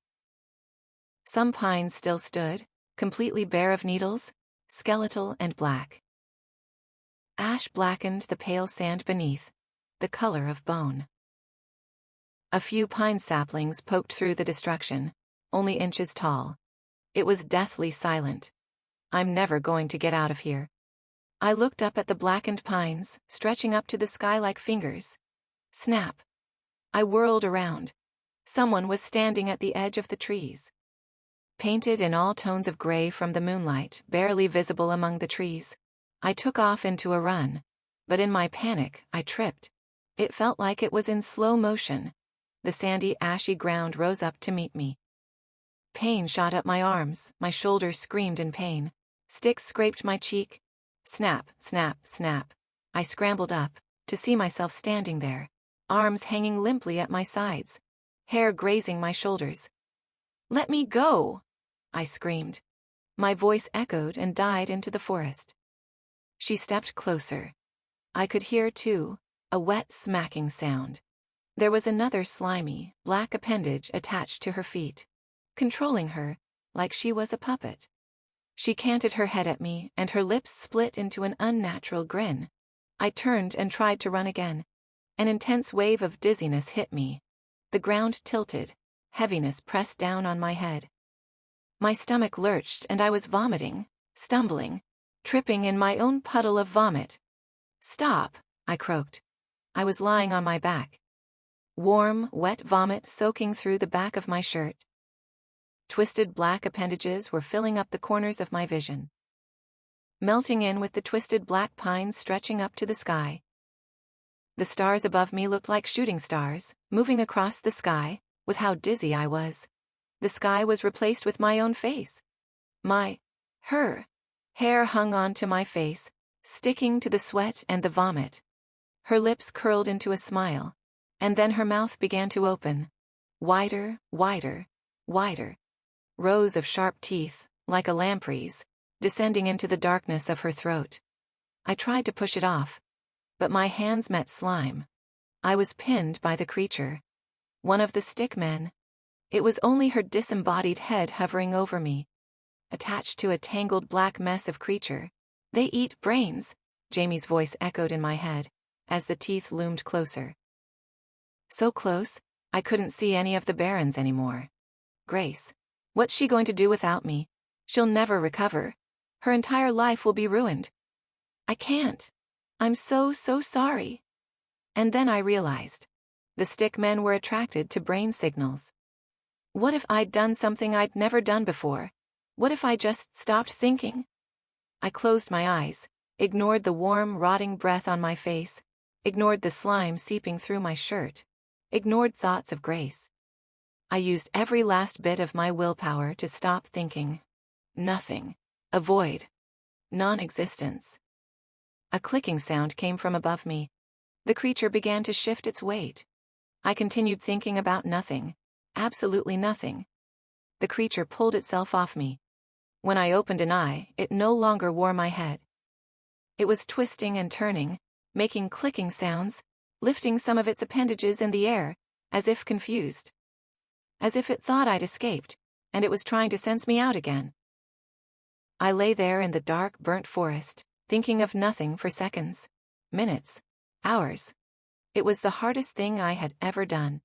Some pines still stood, completely bare of needles, skeletal and black. Ash blackened the pale sand beneath, the color of bone. A few pine saplings poked through the destruction, only inches tall. It was deathly silent. I'm never going to get out of here. I looked up at the blackened pines, stretching up to the sky like fingers. Snap. I whirled around. Someone was standing at the edge of the trees. Painted in all tones of gray from the moonlight, barely visible among the trees, I took off into a run, but in my panic, I tripped. It felt like it was in slow motion. The sandy, ashy ground rose up to meet me. Pain shot up my arms, my shoulders screamed in pain. Sticks scraped my cheek. Snap, snap, snap. I scrambled up, to see myself standing there, arms hanging limply at my sides, hair grazing my shoulders. "Let me go!" I screamed. My voice echoed and died into the forest. She stepped closer. I could hear, too, a wet smacking sound. There was another slimy, black appendage attached to her feet, controlling her, like she was a puppet. She canted her head at me, and her lips split into an unnatural grin. I turned and tried to run again. An intense wave of dizziness hit me. The ground tilted. Heaviness pressed down on my head. My stomach lurched and I was vomiting, stumbling, tripping in my own puddle of vomit. "Stop," I croaked. I was lying on my back. Warm, wet vomit soaking through the back of my shirt. Twisted black appendages were filling up the corners of my vision, melting in with the twisted black pines stretching up to the sky. The stars above me looked like shooting stars, moving across the sky, with how dizzy I was. The sky was replaced with my own face. Her hair hung onto my face, sticking to the sweat and the vomit. Her lips curled into a smile, and then her mouth began to open. Wider, wider, wider. Rows of sharp teeth, like a lamprey's, descending into the darkness of her throat. I tried to push it off, but my hands met slime. I was pinned by the creature. One of the stick men. It was only her disembodied head hovering over me, attached to a tangled black mess of creature. "They eat brains," Jamie's voice echoed in my head, as the teeth loomed closer. So close, I couldn't see any of the barons anymore. Grace. What's she going to do without me? She'll never recover. Her entire life will be ruined. I can't. I'm so sorry. And then I realized. The stick men were attracted to brain signals. What if I'd done something I'd never done before? What if I just stopped thinking? I closed my eyes, ignored the warm, rotting breath on my face, ignored the slime seeping through my shirt, ignored thoughts of Grace. I used every last bit of my willpower to stop thinking. Nothing. A void. Non-existence. A clicking sound came from above me. The creature began to shift its weight. I continued thinking about nothing. Absolutely nothing. The creature pulled itself off me. When I opened an eye, it no longer wore my head. It was twisting and turning, making clicking sounds, lifting some of its appendages in the air, as if confused. As if it thought I'd escaped, and it was trying to sense me out again. I lay there in the dark, burnt forest, thinking of nothing for seconds, minutes, hours. It was the hardest thing I had ever done.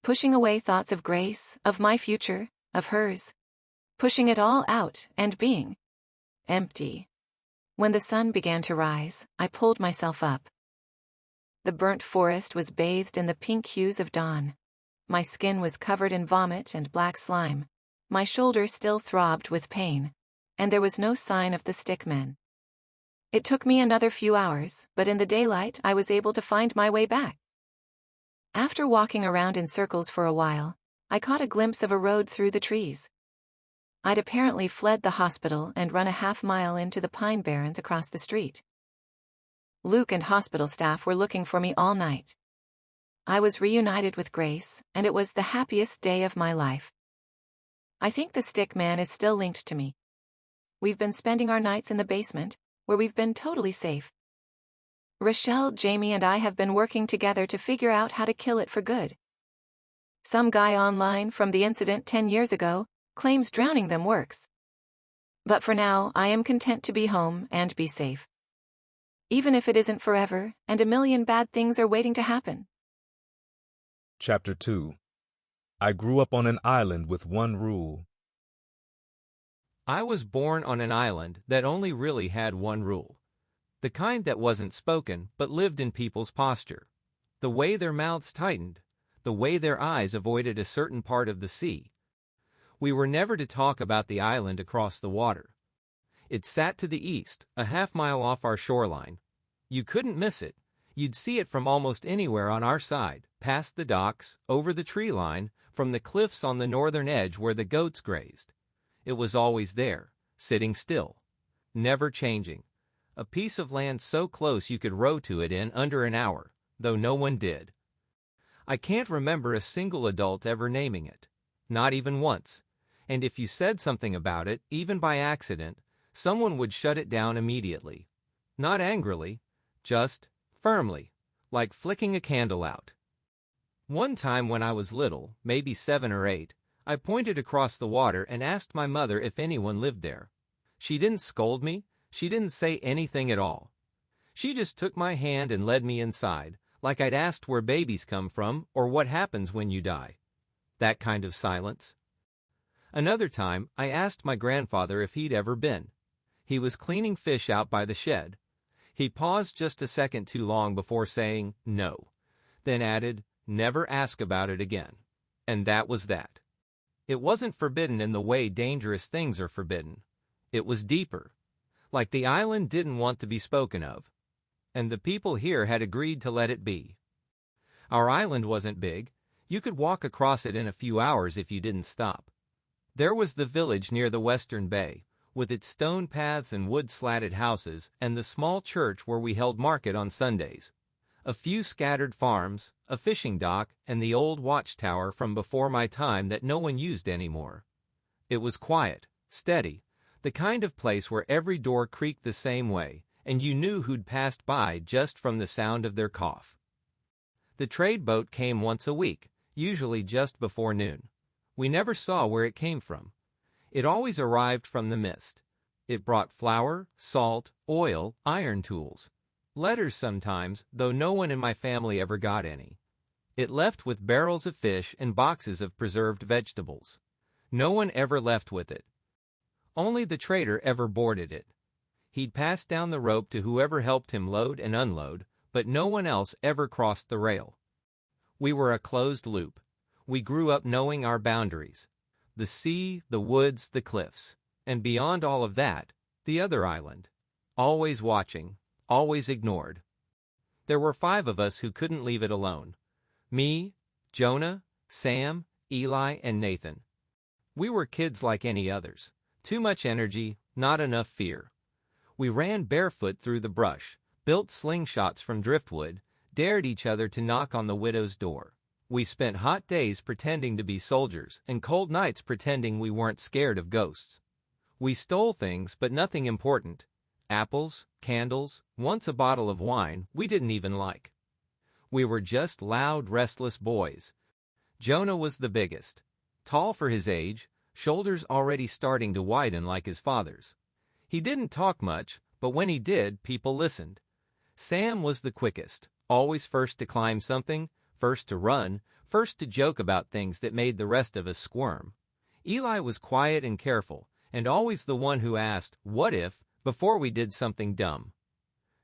Pushing away thoughts of Grace, of my future, of hers. Pushing it all out and being empty. When the sun began to rise, I pulled myself up. The burnt forest was bathed in the pink hues of dawn. My skin was covered in vomit and black slime. My shoulder still throbbed with pain, and there was no sign of the stick men. It took me another few hours, but in the daylight I was able to find my way back. After walking around in circles for a while, I caught a glimpse of a road through the trees. I'd apparently fled the hospital and run a half-mile into the pine barrens across the street. Luke and hospital staff were looking for me all night. I was reunited with Grace, and it was the happiest day of my life. I think the stick man is still linked to me. We've been spending our nights in the basement, where we've been totally safe. Rochelle, Jamie, and I have been working together to figure out how to kill it for good. Some guy online from the incident 10 years ago claims drowning them works. But for now, I am content to be home and be safe. Even if it isn't forever, and a million bad things are waiting to happen.
Chapter 2. I grew up on an island with one rule.
I was born on an island that only really had one rule. The kind that wasn't spoken but lived in people's posture. The way their mouths tightened, the way their eyes avoided a certain part of the sea. We were never to talk about the island across the water. It sat to the east, a half-mile off our shoreline. You couldn't miss it. You'd see it from almost anywhere on our side, past the docks, over the tree line, from the cliffs on the northern edge where the goats grazed. It was always there, sitting still, never changing. A piece of land so close you could row to it in under an hour, though no one did. I can't remember a single adult ever naming it, not even once. And if you said something about it, even by accident, someone would shut it down immediately. Not angrily, just firmly, like flicking a candle out. One time when I was little, maybe 7 or 8, I pointed across the water and asked my mother if anyone lived there. She didn't scold me, she didn't say anything at all. She just took my hand and led me inside, like I'd asked where babies come from or what happens when you die. That kind of silence. Another time, I asked my grandfather if he'd ever been. He was cleaning fish out by the shed. He paused just a second too long before saying no, then added, "Never ask about it again." And that was that. It wasn't forbidden in the way dangerous things are forbidden. It was deeper. Like the island didn't want to be spoken of. And the people here had agreed to let it be. Our island wasn't big. You could walk across it in a few hours if you didn't stop. There was the village near the western bay, with its stone paths and wood-slatted houses, and the small church where we held market on Sundays. A few scattered farms, a fishing dock, and the old watchtower from before my time that no one used anymore. It was quiet, steady, the kind of place where every door creaked the same way, and you knew who'd passed by just from the sound of their cough. The trade boat came once a week, usually just before noon. We never saw where it came from. It always arrived from the mist. It brought flour, salt, oil, iron tools. Letters sometimes, though no one in my family ever got any. It left with barrels of fish and boxes of preserved vegetables. No one ever left with it. Only the trader ever boarded it. He'd pass down the rope to whoever helped him load and unload, but no one else ever crossed the rail. We were a closed loop. We grew up knowing our boundaries. The sea, the woods, the cliffs. And beyond all of that, the other island. Always watching, always ignored. There were 5 of us who couldn't leave it alone. Me, Jonah, Sam, Eli, and Nathan. We were kids like any others. Too much energy, not enough fear. We ran barefoot through the brush, built slingshots from driftwood, dared each other to knock on the widow's door. We spent hot days pretending to be soldiers and cold nights pretending we weren't scared of ghosts. We stole things, but nothing important. Apples, candles, once a bottle of wine we didn't even like. We were just loud, restless boys. Jonah was the biggest. Tall for his age, shoulders already starting to widen like his father's. He didn't talk much, but when he did, people listened. Sam was the quickest, always first to climb something, first to run, first to joke about things that made the rest of us squirm. Eli was quiet and careful, and always the one who asked, "What if?" before we did something dumb.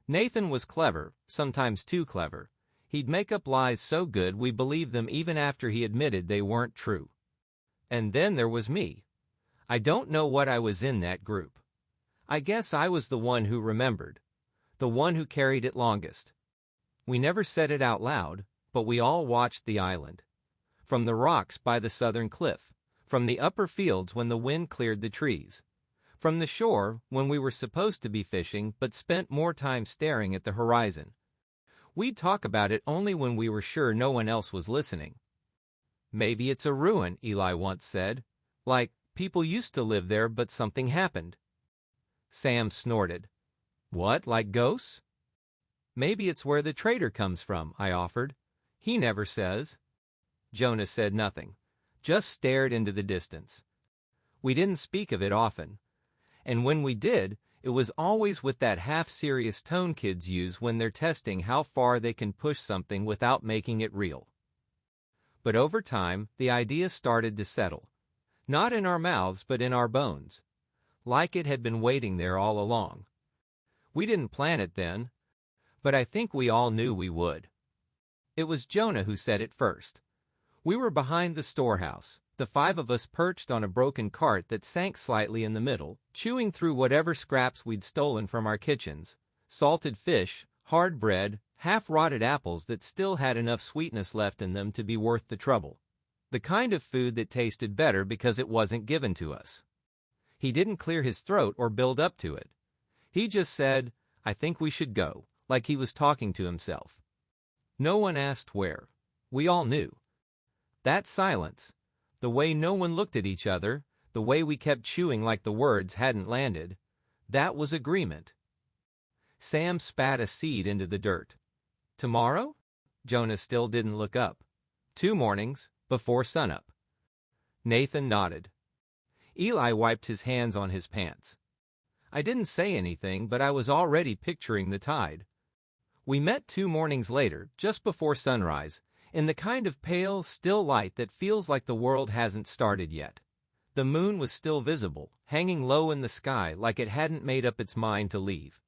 Nathan was clever, sometimes too clever. He'd make up lies so good we believed them even after he admitted they weren't true. And then there was me. I don't know what I was in that group. I guess I was the one who remembered, the one who carried it longest. We never said it out loud, but we all watched the island. From the rocks by the southern cliff, from the upper fields when the wind cleared the trees, from the shore when we were supposed to be fishing but spent more time staring at the horizon. We'd talk about it only when we were sure no one else was listening. "Maybe it's a ruin," Eli once said. "Like, people used to live there but something happened." Sam snorted. "What, like ghosts?" "Maybe it's where the trader comes from," I offered. "He never says." Jonah said nothing, just stared into the distance. We didn't speak of it often. And when we did, it was always with that half-serious tone kids use when they're testing how far they can push something without making it real. But over time, the idea started to settle. Not in our mouths, but in our bones. Like it had been waiting there all along. We didn't plan it then, but I think we all knew we would. It was Jonah who said it first. We were behind the storehouse, the five of us perched on a broken cart that sank slightly in the middle, chewing through whatever scraps we'd stolen from our kitchens: salted fish, hard bread, half-rotted apples that still had enough sweetness left in them to be worth the trouble. The kind of food that tasted better because it wasn't given to us. He didn't clear his throat or build up to it. He just said, "I think we should go," like he was talking to himself. No one asked where. We all knew. That silence, the way no one looked at each other, the way we kept chewing like the words hadn't landed, that was agreement. Sam spat a seed into the dirt. Tomorrow? Jonah still didn't look up. 2 mornings, before sunup. Nathan nodded. Eli wiped his hands on his pants. I didn't say anything, but I was already picturing the tide. We met 2 mornings later, just before sunrise, in the kind of pale, still light that feels like the world hasn't started yet. The moon was still visible, hanging low in the sky like it hadn't made up its mind to leave.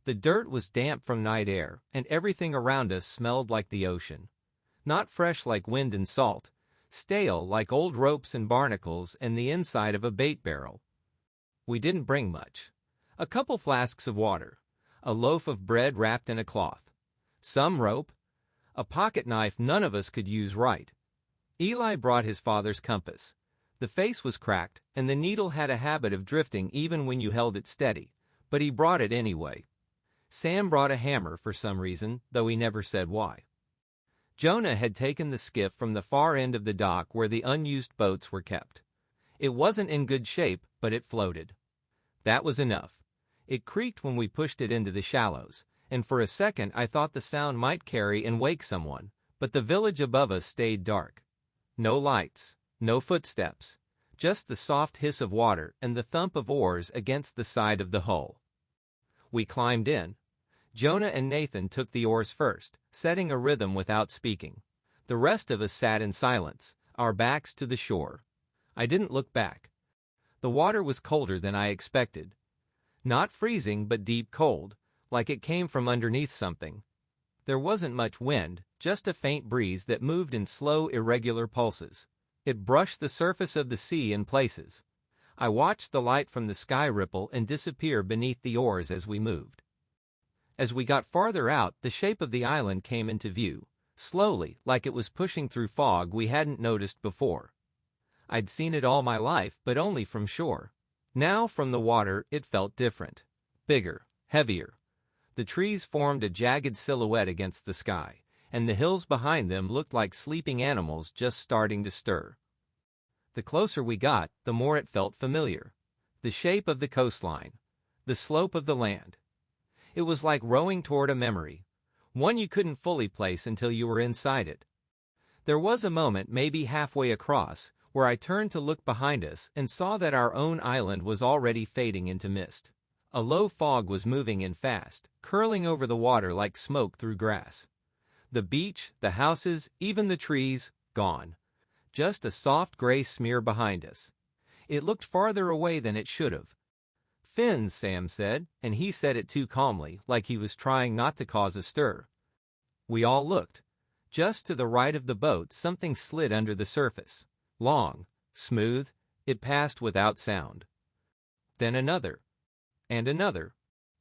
The dirt was damp from night air, and everything around us smelled like the ocean. Not fresh like wind and salt, stale like old ropes and barnacles and the inside of a bait barrel. We didn't bring much. A couple flasks of water, a loaf of bread wrapped in a cloth, some rope, a pocket knife none of us could use right. Eli brought his father's compass. The face was cracked, and the needle had a habit of drifting even when you held it steady, but he brought it anyway. Sam brought a hammer for some reason, though he never said why. Jonah had taken the skiff from the far end of the dock where the unused boats were kept. It wasn't in good shape, but it floated. That was enough. It creaked when we pushed it into the shallows, and for a second I thought the sound might carry and wake someone, but the village above us stayed dark. No lights, no footsteps, just the soft hiss of water and the thump of oars against the side of the hull. We climbed in. Jonah and Nathan took the oars first, setting a rhythm without speaking. The rest of us sat in silence, our backs to the shore. I didn't look back. The water was colder than I expected. Not freezing, but deep cold, like it came from underneath something. There wasn't much wind, just a faint breeze that moved in slow, irregular pulses. It brushed the surface of the sea in places. I watched the light from the sky ripple and disappear beneath the oars as we moved. As we got farther out, the shape of the island came into view, slowly, like it was pushing through fog we hadn't noticed before. I'd seen it all my life, but only from shore. Now, from the water, it felt different. Bigger, heavier. The trees formed a jagged silhouette against the sky, and the hills behind them looked like sleeping animals just starting to stir. The closer we got, the more it felt familiar. The shape of the coastline, the slope of the land. It was like rowing toward a memory, one you couldn't fully place until you were inside it. There was a moment, maybe halfway across, where I turned to look behind us and saw that our own island was already fading into mist. A low fog was moving in fast, curling over the water like smoke through grass. The beach, the houses, even the trees, gone. Just a soft gray smear behind us. It looked farther away than it should have. "Fins," Sam said, and he said it too calmly, like he was trying not to cause a stir. We all looked. Just to the right of the boat, something slid under the surface. Long, smooth, it passed without sound. Then another. And another.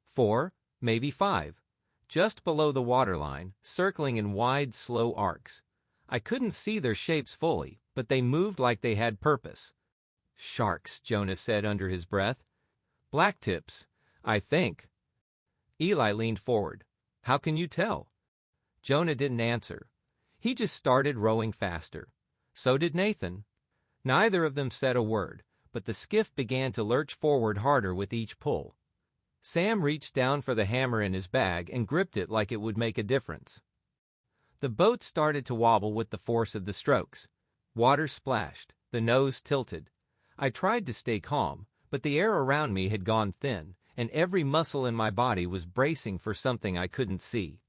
4, maybe 5. Just below the waterline, circling in wide, slow arcs. I couldn't see their shapes fully, but they moved like they had purpose. "Sharks," Jonah said under his breath. "Blacktips, I think." Eli leaned forward. "How can you tell?" Jonah didn't answer. He just started rowing faster. So did Nathan. Neither of them said a word, but the skiff began to lurch forward harder with each pull. Sam reached down for the hammer in his bag and gripped it like it would make a difference. The boat started to wobble with the force of the strokes. Water splashed, the nose tilted. I tried to stay calm, but the air around me had gone thin, and every muscle in my body was bracing for something I couldn't see.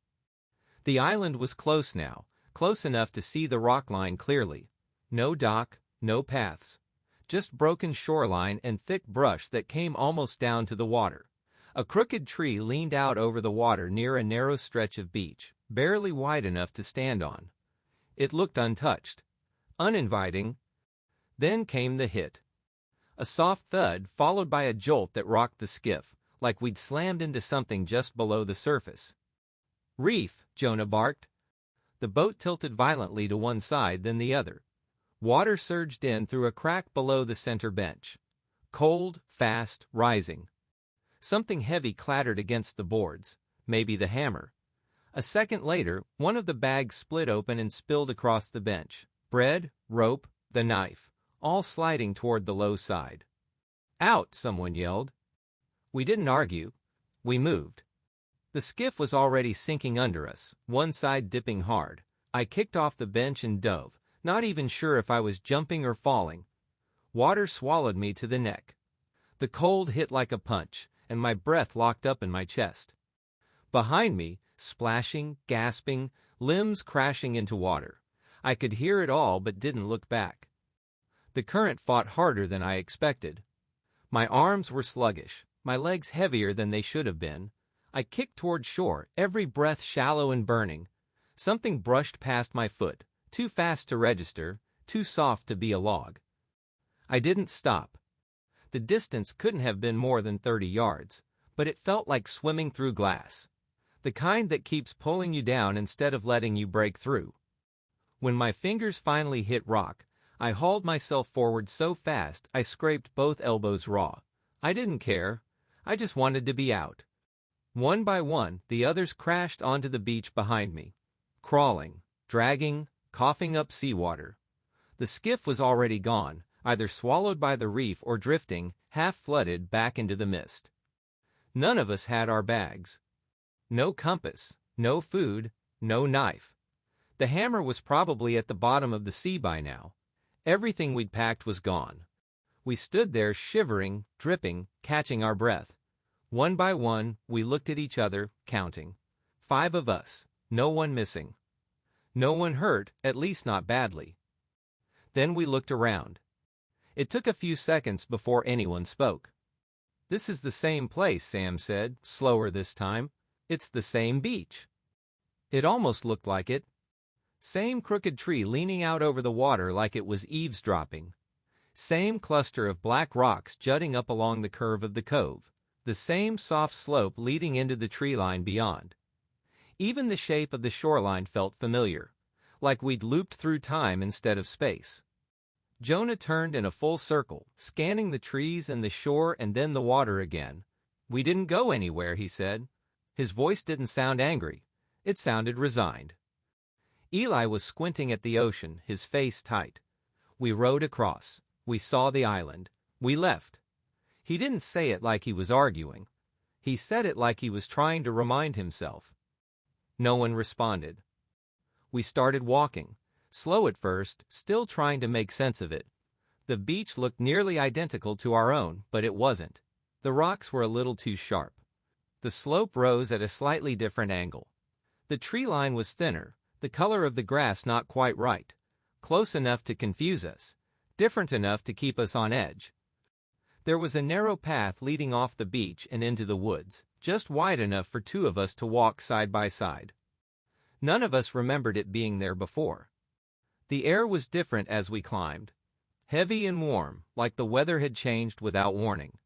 The island was close now, close enough to see the rock line clearly. No dock, no paths. Just broken shoreline and thick brush that came almost down to the water. A crooked tree leaned out over the water near a narrow stretch of beach, barely wide enough to stand on. It looked untouched. uninviting. Then came the hit. A soft thud followed by a jolt that rocked the skiff, like we'd slammed into something just below the surface. "Reef," Jonah barked. The boat tilted violently to one side, then the other. Water surged in through a crack below the center bench. Cold, fast, rising. Something heavy clattered against the boards, maybe the hammer. A second later, one of the bags split open and spilled across the bench. Bread, rope, the knife, all sliding toward the low side. "Out!" someone yelled. We didn't argue. We moved. The skiff was already sinking under us, one side dipping hard. I kicked off the bench and dove, not even sure if I was jumping or falling. Water swallowed me to the neck. The cold hit like a punch, and my breath locked up in my chest. Behind me, splashing, gasping, limbs crashing into water. I could hear it all but didn't look back. The current fought harder than I expected. My arms were sluggish, my legs heavier than they should have been. I kicked toward shore, every breath shallow and burning. Something brushed past my foot, too fast to register, too soft to be a log. I didn't stop. The distance couldn't have been more than 30 yards, but it felt like swimming through glass. The kind that keeps pulling you down instead of letting you break through. When my fingers finally hit rock, I hauled myself forward so fast I scraped both elbows raw. I didn't care. I just wanted to be out. One by one, the others crashed onto the beach behind me. Crawling, dragging, coughing up seawater. The skiff was already gone, either swallowed by the reef or drifting, half-flooded, back into the mist. None of us had our bags. No compass, no food, no knife. The hammer was probably at the bottom of the sea by now. Everything we'd packed was gone. We stood there shivering, dripping, catching our breath. One by one, we looked at each other, counting. 5 of us, no one missing. No one hurt, at least not badly. Then we looked around. It took a few seconds before anyone spoke. "This is the same place," Sam said, slower this time. "It's the same beach." It almost looked like it. Same crooked tree leaning out over the water like it was eavesdropping. Same cluster of black rocks jutting up along the curve of the cove. The same soft slope leading into the tree line beyond. Even the shape of the shoreline felt familiar, like we'd looped through time instead of space. Jonah turned in a full circle, scanning the trees and the shore and then the water again. "We didn't go anywhere," he said. His voice didn't sound angry. It sounded resigned. Eli was squinting at the ocean, his face tight. We rowed across. We saw the island. We left. He didn't say it like he was arguing. He said it like he was trying to remind himself. No one responded. We started walking, slow at first, still trying to make sense of it. The beach looked nearly identical to our own, but it wasn't. The rocks were a little too sharp. The slope rose at a slightly different angle. The tree line was thinner, the color of the grass not quite right, close enough to confuse us, different enough to keep us on edge. There was a narrow path leading off the beach and into the woods, just wide enough for 2 of us to walk side by side. None of us remembered it being there before. The air was different as we climbed. Heavy and warm, like the weather had changed without warning.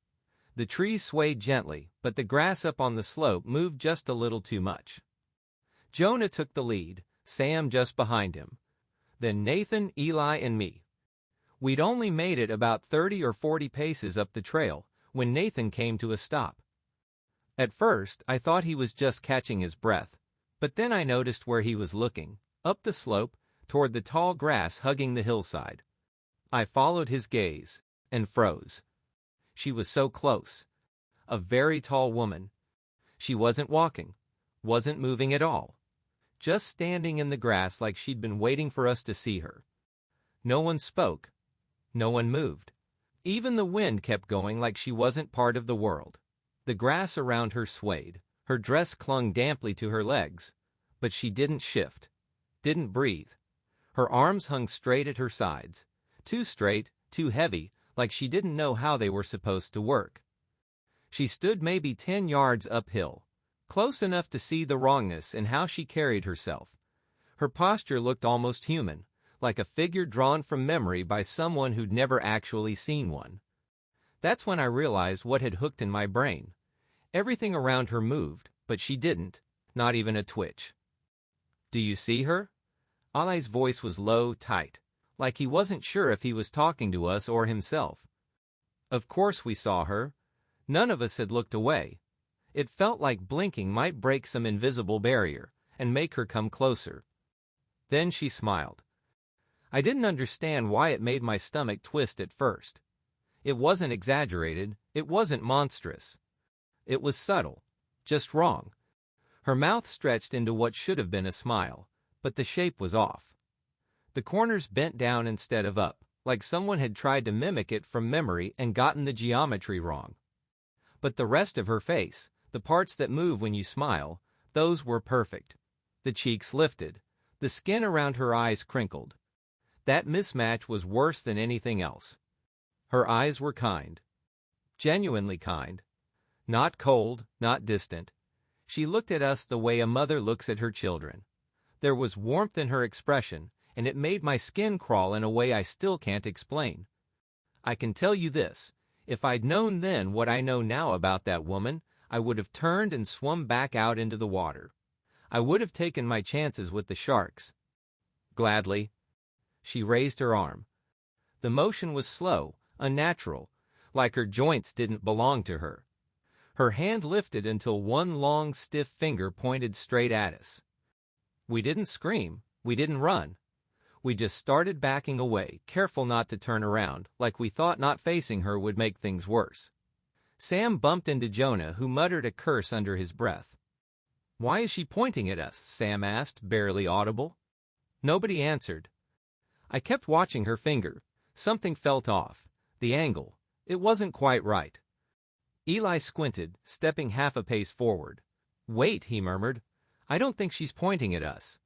The trees swayed gently, but the grass up on the slope moved just a little too much. Jonah took the lead, Sam just behind him. Then Nathan, Eli, and me. We'd only made it about 30 or 40 paces up the trail when Nathan came to a stop. At first, I thought he was just catching his breath, but then I noticed where he was looking, up the slope, toward the tall grass hugging the hillside. I followed his gaze, and froze. She was so close. A very tall woman. She wasn't walking, wasn't moving at all. Just standing in the grass like she'd been waiting for us to see her. No one spoke. No one moved. Even the wind kept going like she wasn't part of the world. The grass around her swayed. Her dress clung damply to her legs. But she didn't shift. Didn't breathe. Her arms hung straight at her sides. Too straight, too heavy, like she didn't know how they were supposed to work. She stood maybe 10 yards uphill, close enough to see the wrongness in how she carried herself. Her posture looked almost human, like a figure drawn from memory by someone who'd never actually seen one. That's when I realized what had hooked in my brain. Everything around her moved, but she didn't, not even a twitch. "Do you see her?" Ali's voice was low, tight, like he wasn't sure if he was talking to us or himself. Of course we saw her. None of us had looked away. It felt like blinking might break some invisible barrier and make her come closer. Then she smiled. I didn't understand why it made my stomach twist at first. It wasn't exaggerated, it wasn't monstrous. It was subtle, just wrong. Her mouth stretched into what should have been a smile, but the shape was off. The corners bent down instead of up, like someone had tried to mimic it from memory and gotten the geometry wrong. But the rest of her face, the parts that move when you smile, those were perfect. The cheeks lifted, the skin around her eyes crinkled. That mismatch was worse than anything else. Her eyes were kind. Genuinely kind. Not cold, not distant. She looked at us the way a mother looks at her children. There was warmth in her expression, and it made my skin crawl in a way I still can't explain. I can tell you this, if I'd known then what I know now about that woman, I would have turned and swum back out into the water. I would have taken my chances with the sharks. Gladly. She raised her arm. The motion was slow, unnatural, like her joints didn't belong to her. Her hand lifted until one long, stiff finger pointed straight at us. We didn't scream, we didn't run. We just started backing away, careful not to turn around, like we thought not facing her would make things worse. Sam bumped into Jonah, who muttered a curse under his breath. "Why is she pointing at us?" Sam asked, barely audible. Nobody answered. I kept watching her finger. Something felt off. The angle. It wasn't quite right. Eli squinted, stepping half a pace forward. "Wait," he murmured. "I don't think she's pointing at us."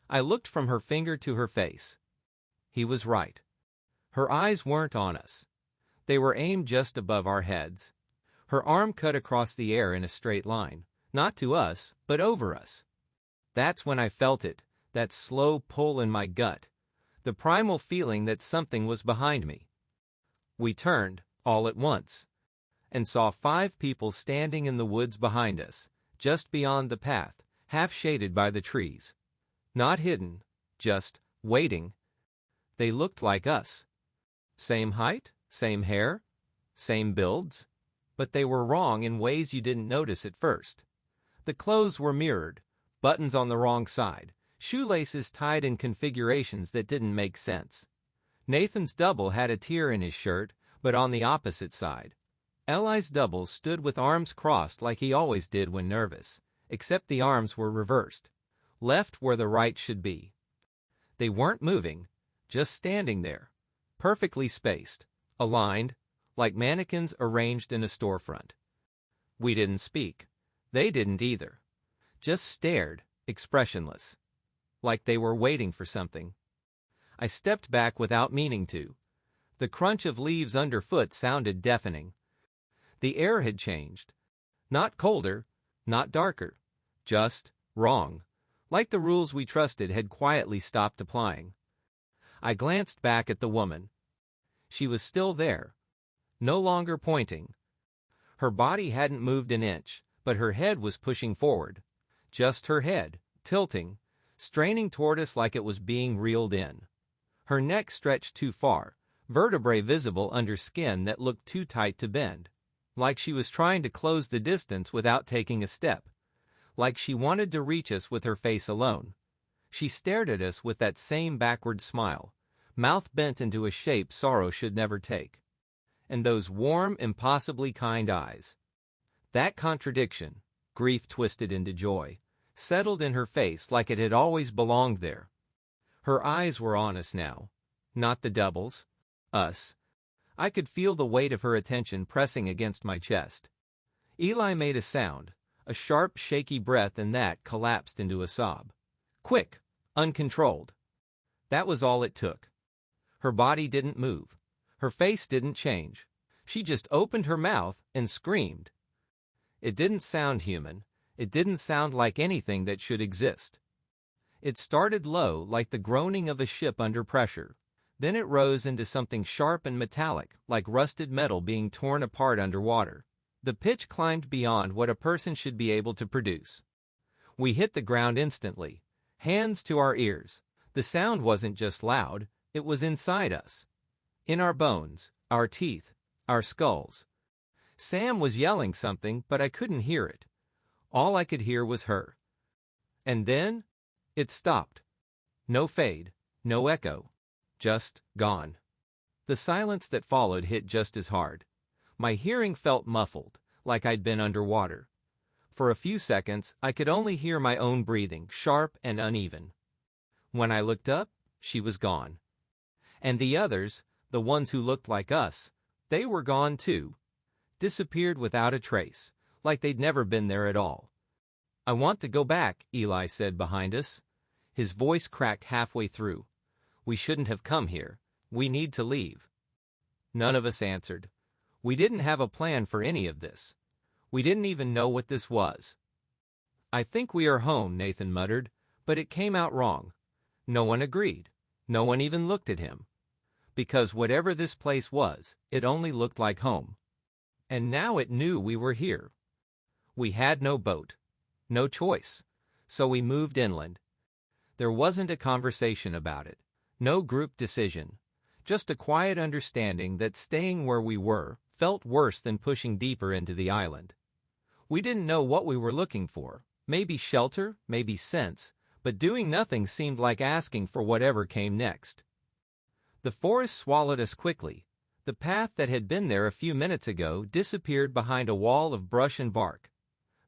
I looked from her finger to her face. He was right. Her eyes weren't on us. They were aimed just above our heads. Her arm cut across the air in a straight line, not to us, but over us. That's when I felt it, that slow pull in my gut, the primal feeling that something was behind me. We turned, all at once, and saw 5 people standing in the woods behind us, just beyond the path, half shaded by the trees. Not hidden, just waiting. They looked like us. Same height, same hair, same builds, but they were wrong in ways you didn't notice at first. The clothes were mirrored, buttons on the wrong side, shoelaces tied in configurations that didn't make sense. Nathan's double had a tear in his shirt, but on the opposite side. Eli's double stood with arms crossed like he always did when nervous, except the arms were reversed, left where the right should be. They weren't moving, just standing there, perfectly spaced, aligned, like mannequins arranged in a storefront. We didn't speak. They didn't either. Just stared, expressionless, like they were waiting for something. I stepped back without meaning to. The crunch of leaves underfoot sounded deafening. The air had changed. Not colder, not darker, just wrong, like the rules we trusted had quietly stopped applying. I glanced back at the woman. She was still there, no longer pointing. Her body hadn't moved an inch, but her head was pushing forward. Just her head, tilting, straining toward us like it was being reeled in. Her neck stretched too far, vertebrae visible under skin that looked too tight to bend. Like she was trying to close the distance without taking a step. Like she wanted to reach us with her face alone. She stared at us with that same backward smile, mouth bent into a shape sorrow should never take. And those warm, impossibly kind eyes. That contradiction, grief twisted into joy, settled in her face like it had always belonged there. Her eyes were on us now. Not the doubles. Us. I could feel the weight of her attention pressing against my chest. Eli made a sound, a sharp, shaky breath, and that collapsed into a sob. Quick, uncontrolled. That was all it took. Her body didn't move. Her face didn't change. She just opened her mouth and screamed. It didn't sound human. It didn't sound like anything that should exist. It started low, like the groaning of a ship under pressure. Then it rose into something sharp and metallic, like rusted metal being torn apart underwater. The pitch climbed beyond what a person should be able to produce. We hit the ground instantly, hands to our ears. The sound wasn't just loud, it was inside us. In our bones, our teeth, our skulls. Sam was yelling something, but I couldn't hear it. All I could hear was her. And then, it stopped. No fade, no echo. Just gone. The silence that followed hit just as hard. My hearing felt muffled, like I'd been underwater. For a few seconds, I could only hear my own breathing, sharp and uneven. When I looked up, she was gone. And the others, the ones who looked like us, they were gone too. Disappeared without a trace, like they'd never been there at all. "I want to go back," Eli said behind us. His voice cracked halfway through. "We shouldn't have come here. We need to leave." None of us answered. We didn't have a plan for any of this. We didn't even know what this was. "I think we are home," Nathan muttered, but it came out wrong. No one agreed. No one even looked at him. Because whatever this place was, it only looked like home. And now it knew we were here. We had no boat. No choice. So we moved inland. There wasn't a conversation about it. No group decision. Just a quiet understanding that staying where we were felt worse than pushing deeper into the island. We didn't know what we were looking for. Maybe shelter, maybe sense, but doing nothing seemed like asking for whatever came next. The forest swallowed us quickly. The path that had been there a few minutes ago disappeared behind a wall of brush and bark.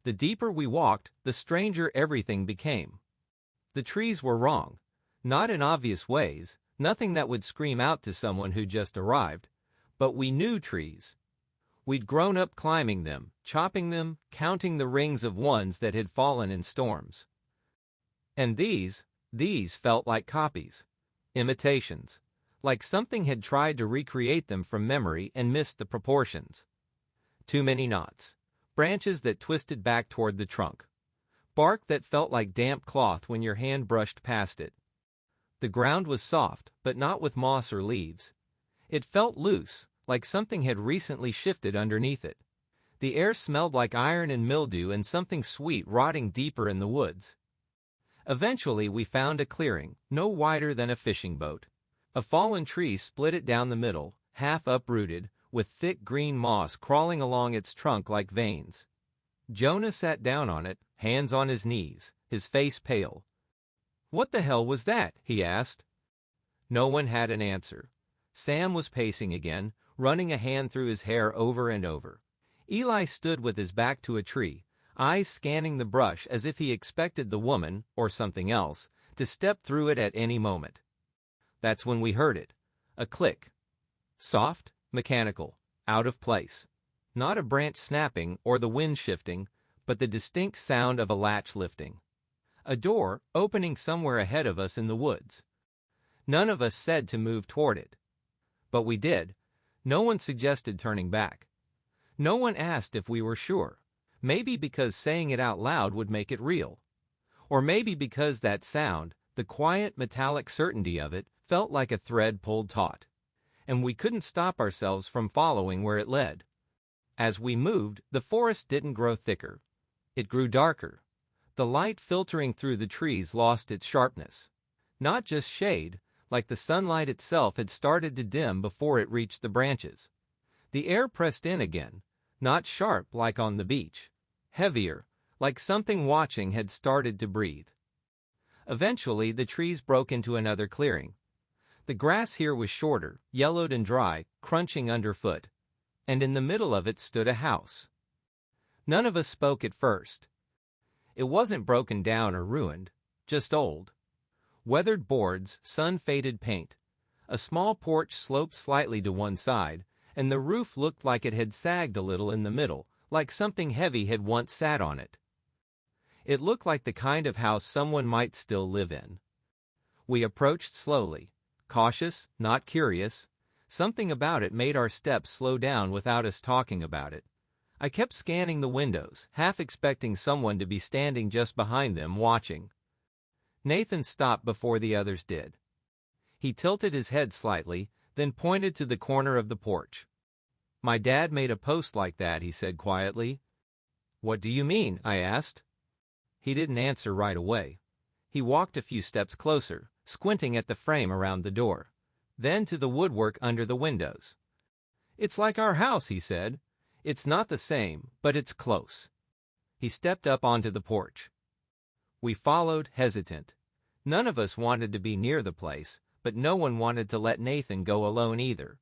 The deeper we walked, the stranger everything became. The trees were wrong. Not in obvious ways, nothing that would scream out to someone who just arrived. But we knew trees. We'd grown up climbing them, chopping them, counting the rings of ones that had fallen in storms. And these felt like copies. Imitations. Like something had tried to recreate them from memory and missed the proportions. Too many knots. Branches that twisted back toward the trunk. Bark that felt like damp cloth when your hand brushed past it. The ground was soft, but not with moss or leaves. It felt loose, like something had recently shifted underneath it. The air smelled like iron and mildew and something sweet rotting deeper in the woods. Eventually we found a clearing, no wider than a fishing boat. A fallen tree split it down the middle, half uprooted, with thick green moss crawling along its trunk like veins. Jonah sat down on it, hands on his knees, his face pale. "What the hell was that?" he asked. No one had an answer. Sam was pacing again, running a hand through his hair over and over. Eli stood with his back to a tree, eyes scanning the brush as if he expected the woman, or something else, to step through it at any moment. That's when we heard it. A click. Soft, mechanical, out of place. Not a branch snapping or the wind shifting, but the distinct sound of a latch lifting. A door opening somewhere ahead of us in the woods. None of us said to move toward it. But we did. No one suggested turning back. No one asked if we were sure. Maybe because saying it out loud would make it real. Or maybe because that sound, the quiet metallic certainty of it, felt like a thread pulled taut. And we couldn't stop ourselves from following where it led. As we moved, the forest didn't grow thicker. It grew darker. The light filtering through the trees lost its sharpness. Not just shade, like the sunlight itself had started to dim before it reached the branches. The air pressed in again, not sharp like on the beach. Heavier, like something watching had started to breathe. Eventually, the trees broke into another clearing. The grass here was shorter, yellowed and dry, crunching underfoot. And in the middle of it stood a house. None of us spoke at first. It wasn't broken down or ruined, just old. Weathered boards, sun-faded paint. A small porch sloped slightly to one side, and the roof looked like it had sagged a little in the middle, like something heavy had once sat on it. It looked like the kind of house someone might still live in. We approached slowly, cautious, not curious. Something about it made our steps slow down without us talking about it. I kept scanning the windows, half expecting someone to be standing just behind them watching. Nathan stopped before the others did. He tilted his head slightly, then pointed to the corner of the porch. "My dad made a post like that," he said quietly. "What do you mean?" I asked. He didn't answer right away. He walked a few steps closer, squinting at the frame around the door, then to the woodwork under the windows. "It's like our house," he said. "It's not the same, but it's close." He stepped up onto the porch. We followed, hesitant. None of us wanted to be near the place, but no one wanted to let Nathan go alone either.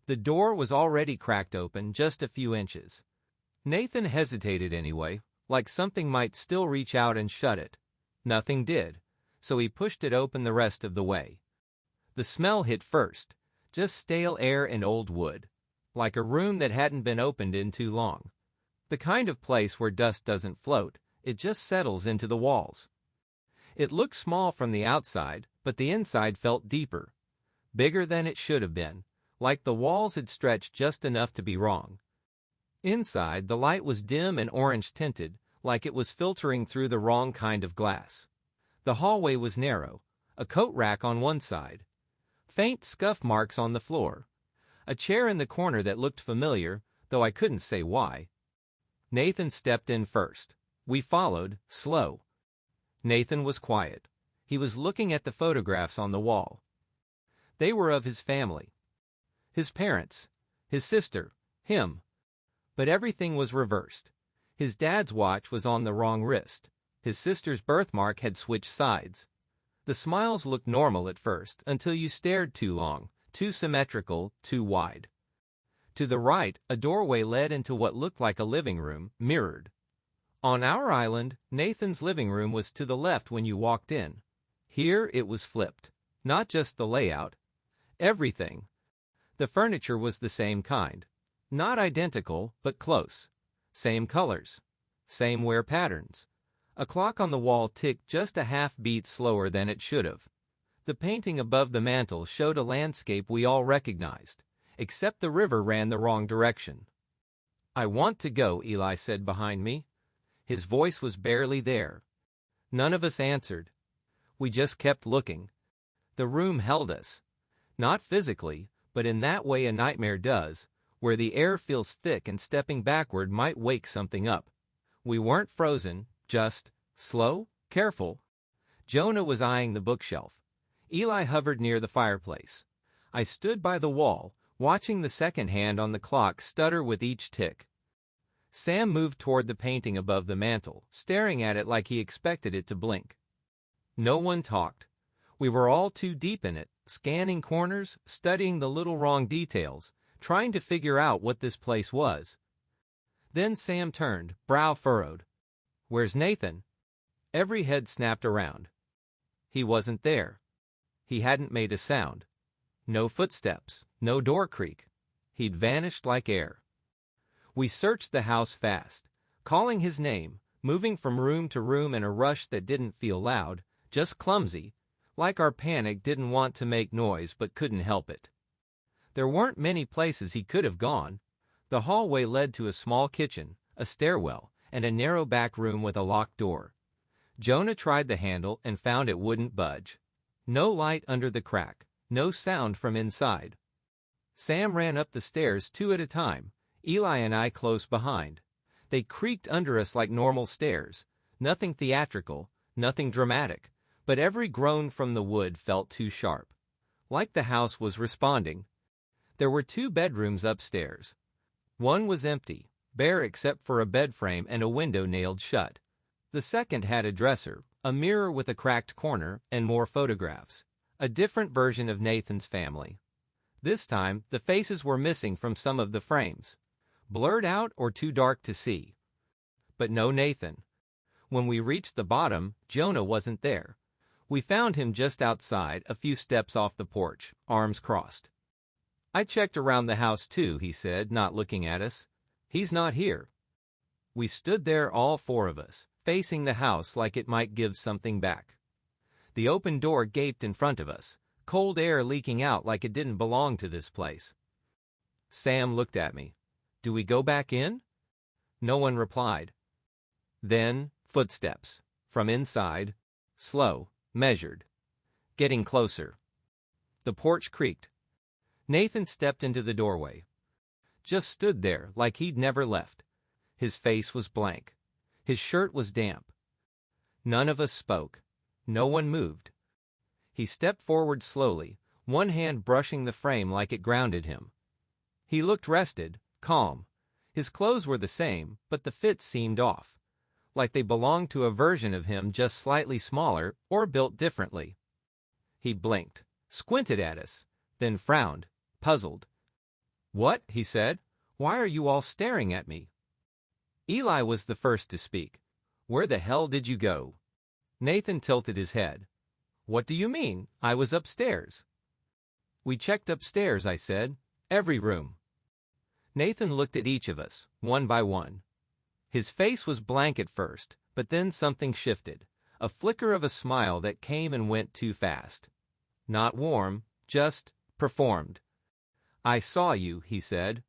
The door was already cracked open just a few inches. Nathan hesitated anyway, like something might still reach out and shut it. Nothing did, so he pushed it open the rest of the way. The smell hit first, just stale air and old wood, like a room that hadn't been opened in too long. The kind of place where dust doesn't float, it just settles into the walls. It looked small from the outside, but the inside felt deeper, bigger than it should have been, like the walls had stretched just enough to be wrong. Inside, the light was dim and orange-tinted, like it was filtering through the wrong kind of glass. The hallway was narrow, a coat rack on one side, faint scuff marks on the floor, a chair in the corner that looked familiar, though I couldn't say why. Nathan stepped in first. We followed, slow. Nathan was quiet. He was looking at the photographs on the wall. They were of his family. His parents, his sister, him. But everything was reversed. His dad's watch was on the wrong wrist. His sister's birthmark had switched sides. The smiles looked normal at first, until you stared too long, too symmetrical, too wide. To the right, a doorway led into what looked like a living room, mirrored. On our island, Nathan's living room was to the left when you walked in. Here it was flipped. Not just the layout. Everything. The furniture was the same kind. Not identical, but close. Same colors. Same wear patterns. A clock on the wall ticked just a half beat slower than it should have. The painting above the mantel showed a landscape we all recognized, except the river ran the wrong direction. "I want to go," Eli said behind me. His voice was barely there. None of us answered. We just kept looking. The room held us. Not physically, but in that way a nightmare does, where the air feels thick and stepping backward might wake something up. We weren't frozen, just slow, careful. Jonah was eyeing the bookshelf. Eli hovered near the fireplace. I stood by the wall, watching the second hand on the clock stutter with each tick. Sam moved toward the painting above the mantel, staring at it like he expected it to blink. No one talked. We were all too deep in it, scanning corners, studying the little wrong details, trying to figure out what this place was. Then Sam turned, brow furrowed. "Where's Nathan?" Every head snapped around. He wasn't there. He hadn't made a sound. No footsteps, no door creak. He'd vanished like air. We searched the house fast, calling his name, moving from room to room in a rush that didn't feel loud, just clumsy, like our panic didn't want to make noise but couldn't help it. There weren't many places he could have gone. The hallway led to a small kitchen, a stairwell, and a narrow back room with a locked door. Jonah tried the handle and found it wouldn't budge. No light under the crack, no sound from inside. Sam ran up the stairs two at a time, Eli and I close behind. They creaked under us like normal stairs, nothing theatrical, nothing dramatic, but every groan from the wood felt too sharp. Like the house was responding. There were 2 bedrooms upstairs. One was empty, bare except for a bed frame and a window nailed shut. The second had a dresser, a mirror with a cracked corner, and more photographs. A different version of Nathan's family. This time, the faces were missing from some of the frames. Blurred out or too dark to see. But no Nathan. When we reached the bottom, Jonah wasn't there. We found him just outside, a few steps off the porch, arms crossed. "I checked around the house too," he said, not looking at us. "He's not here." We stood there, all 4 of us, facing the house like it might give something back. The open door gaped in front of us, cold air leaking out like it didn't belong to this place. Sam looked at me. "Do we go back in?" No one replied. Then, footsteps. From inside. Slow, measured. Getting closer. The porch creaked. Nathan stepped into the doorway. Just stood there like he'd never left. His face was blank. His shirt was damp. None of us spoke. No one moved. He stepped forward slowly, one hand brushing the frame like it grounded him. He looked rested, calm. His clothes were the same, but the fit seemed off, like they belonged to a version of him just slightly smaller or built differently. He blinked, squinted at us, then frowned, puzzled. "What?" he said. "Why are you all staring at me?" Eli was the first to speak. "Where the hell did you go?" Nathan tilted his head. "What do you mean? I was upstairs." "We checked upstairs," I said. "Every room." Nathan looked at each of us, one by one. His face was blank at first, but then something shifted, a flicker of a smile that came and went too fast. Not warm, just performed. "I saw you," he said.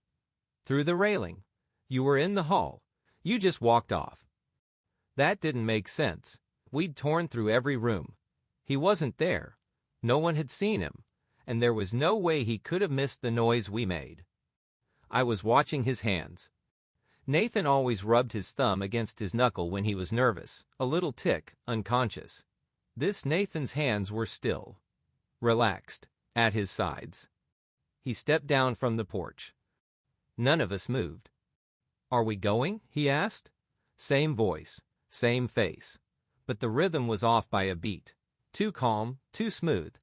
"Through the railing. You were in the hall. You just walked off." That didn't make sense. We'd torn through every room. He wasn't there. No one had seen him, and there was no way he could have missed the noise we made. I was watching his hands. Nathan always rubbed his thumb against his knuckle when he was nervous, a little tick, unconscious. This Nathan's hands were still, relaxed, at his sides. He stepped down from the porch. None of us moved. "Are we going?" he asked. Same voice, same face, but the rhythm was off by a beat. Too calm, too smooth.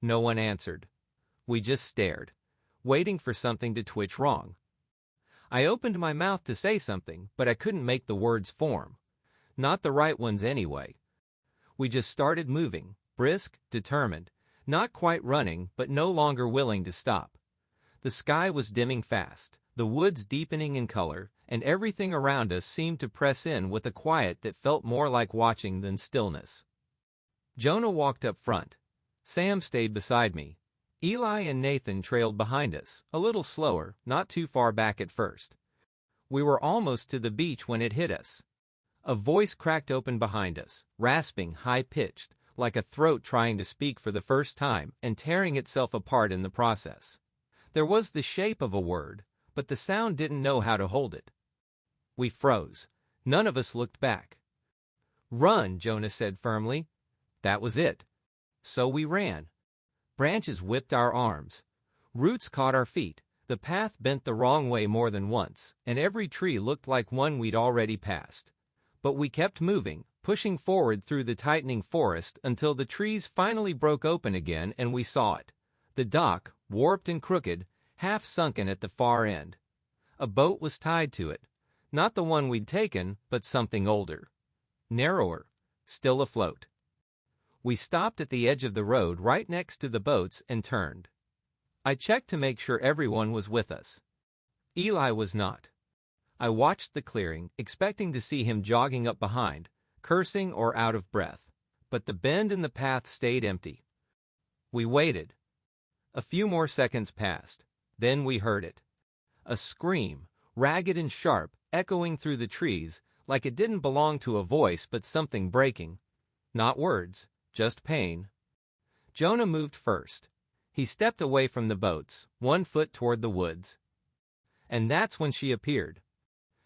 No one answered. We just stared, waiting for something to twitch wrong. I opened my mouth to say something, but I couldn't make the words form. Not the right ones anyway. We just started moving, brisk, determined, not quite running, but no longer willing to stop. The sky was dimming fast, the woods deepening in color, and everything around us seemed to press in with a quiet that felt more like watching than stillness. Jonah walked up front. Sam stayed beside me. Eli and Nathan trailed behind us, a little slower, not too far back at first. We were almost to the beach when it hit us. A voice cracked open behind us, rasping, high-pitched, like a throat trying to speak for the first time and tearing itself apart in the process. There was the shape of a word, but the sound didn't know how to hold it. We froze. None of us looked back. "Run," Jonah said firmly. That was it. So we ran. Branches whipped our arms. Roots caught our feet. The path bent the wrong way more than once, and every tree looked like one we'd already passed. But we kept moving, pushing forward through the tightening forest until the trees finally broke open again and we saw it. The dock, warped and crooked, half sunken at the far end. A boat was tied to it. Not the one we'd taken, but something older. Narrower, still afloat. We stopped at the edge of the road right next to the boats and turned. I checked to make sure everyone was with us. Eli was not. I watched the clearing, expecting to see him jogging up behind, cursing or out of breath, but the bend in the path stayed empty. We waited. A few more seconds passed. Then we heard it. A scream, ragged and sharp, echoing through the trees, like it didn't belong to a voice but something breaking. Not words, just pain. Jonah moved first. He stepped away from the boats, 1 foot toward the woods. And that's when she appeared.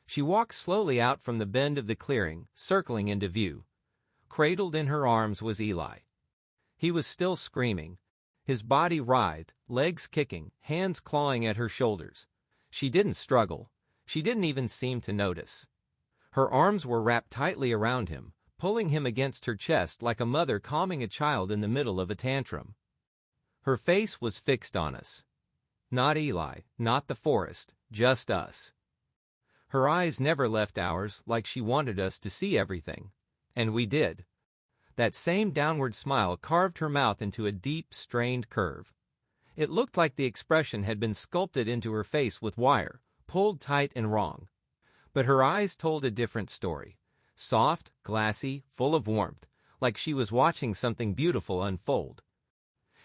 She walked slowly out from the bend of the clearing, circling into view. Cradled in her arms was Eli. He was still screaming. His body writhed, legs kicking, hands clawing at her shoulders. She didn't struggle. She didn't even seem to notice. Her arms were wrapped tightly around him, pulling him against her chest like a mother calming a child in the middle of a tantrum. Her face was fixed on us. Not Eli, not the forest, just us. Her eyes never left ours, like she wanted us to see everything. And we did. That same downward smile carved her mouth into a deep, strained curve. It looked like the expression had been sculpted into her face with wire, pulled tight and wrong. But her eyes told a different story. Soft, glassy, full of warmth, like she was watching something beautiful unfold.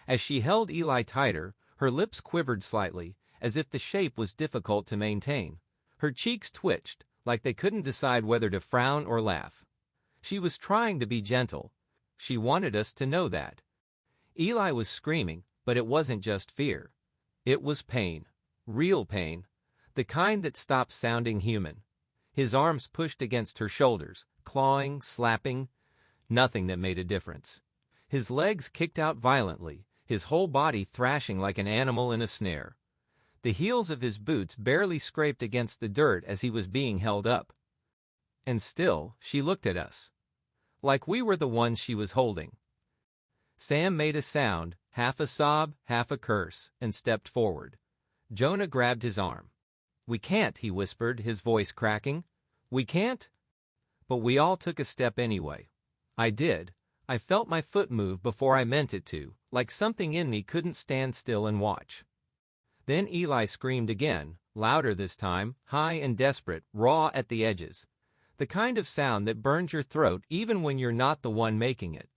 As she held Eli tighter, her lips quivered slightly, as if the shape was difficult to maintain. Her cheeks twitched, like they couldn't decide whether to frown or laugh. She was trying to be gentle, She wanted us to know that. Eli was screaming, but it wasn't just fear. It was pain. Real pain. The kind that stopped sounding human. His arms pushed against her shoulders, clawing, slapping. Nothing that made a difference. His legs kicked out violently, his whole body thrashing like an animal in a snare. The heels of his boots barely scraped against the dirt as he was being held up. And still, she looked at us. Like we were the ones she was holding. Sam made a sound, half a sob, half a curse, and stepped forward. Jonah grabbed his arm. "We can't," he whispered, his voice cracking. "We can't?" But we all took a step anyway. I did. I felt my foot move before I meant it to, like something in me couldn't stand still and watch. Then Eli screamed again, louder this time, high and desperate, raw at the edges. The kind of sound that burns your throat even when you're not the one making it.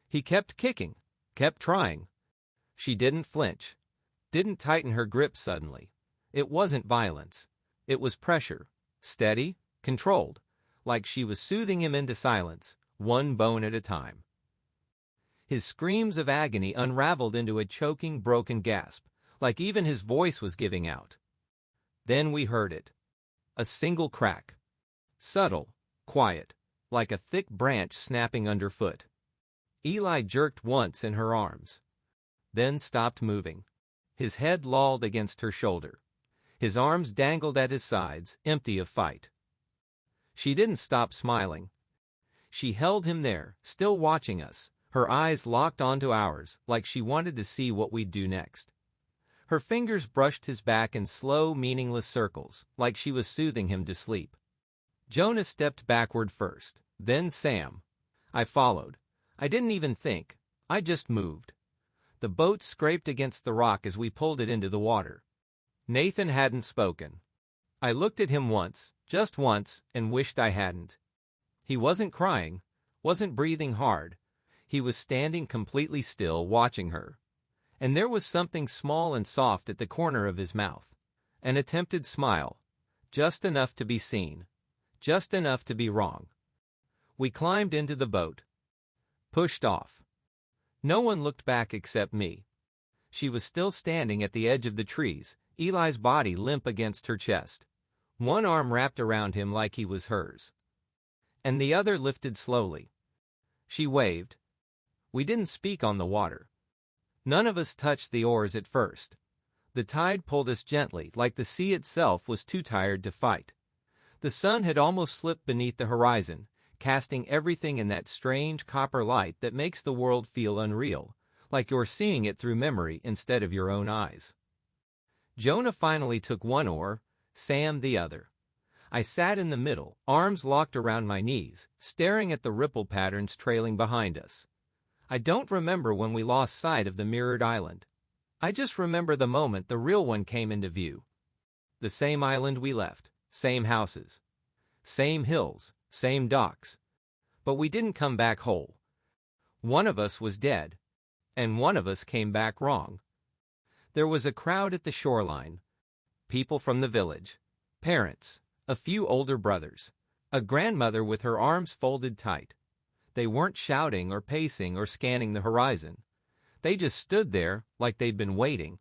He kept kicking, kept trying. She didn't flinch, didn't tighten her grip suddenly. It wasn't violence. It was pressure, steady, controlled, like she was soothing him into silence, one bone at a time. His screams of agony unraveled into a choking, broken gasp, like even his voice was giving out. Then we heard it. A single crack. Subtle, quiet, like a thick branch snapping underfoot. Eli jerked once in her arms, then stopped moving. His head lolled against her shoulder. His arms dangled at his sides, empty of fight. She didn't stop smiling. She held him there, still watching us, her eyes locked onto ours, like she wanted to see what we'd do next. Her fingers brushed his back in slow, meaningless circles, like she was soothing him to sleep. Jonah stepped backward first, then Sam. I followed. I didn't even think. I just moved. The boat scraped against the rock as we pulled it into the water. Nathan hadn't spoken. I looked at him once, just once, and wished I hadn't. He wasn't crying, wasn't breathing hard. He was standing completely still, watching her. And there was something small and soft at the corner of his mouth. An attempted smile. Just enough to be seen. Just enough to be wrong. We climbed into the boat. Pushed off. No one looked back except me. She was still standing at the edge of the trees, Eli's body limp against her chest. One arm wrapped around him like he was hers. And the other lifted slowly. She waved. We didn't speak on the water. None of us touched the oars at first. The tide pulled us gently, like the sea itself was too tired to fight. The sun had almost slipped beneath the horizon, casting everything in that strange copper light that makes the world feel unreal, like you're seeing it through memory instead of your own eyes. Jonah finally took one oar, Sam the other. I sat in the middle, arms locked around my knees, staring at the ripple patterns trailing behind us. I don't remember when we lost sight of the mirrored island. I just remember the moment the real one came into view. The same island we left, same houses, same hills, same docks. But we didn't come back whole. One of us was dead, and one of us came back wrong. There was a crowd at the shoreline. People from the village. Parents. A few older brothers. A grandmother with her arms folded tight. They weren't shouting or pacing or scanning the horizon. They just stood there like they'd been waiting.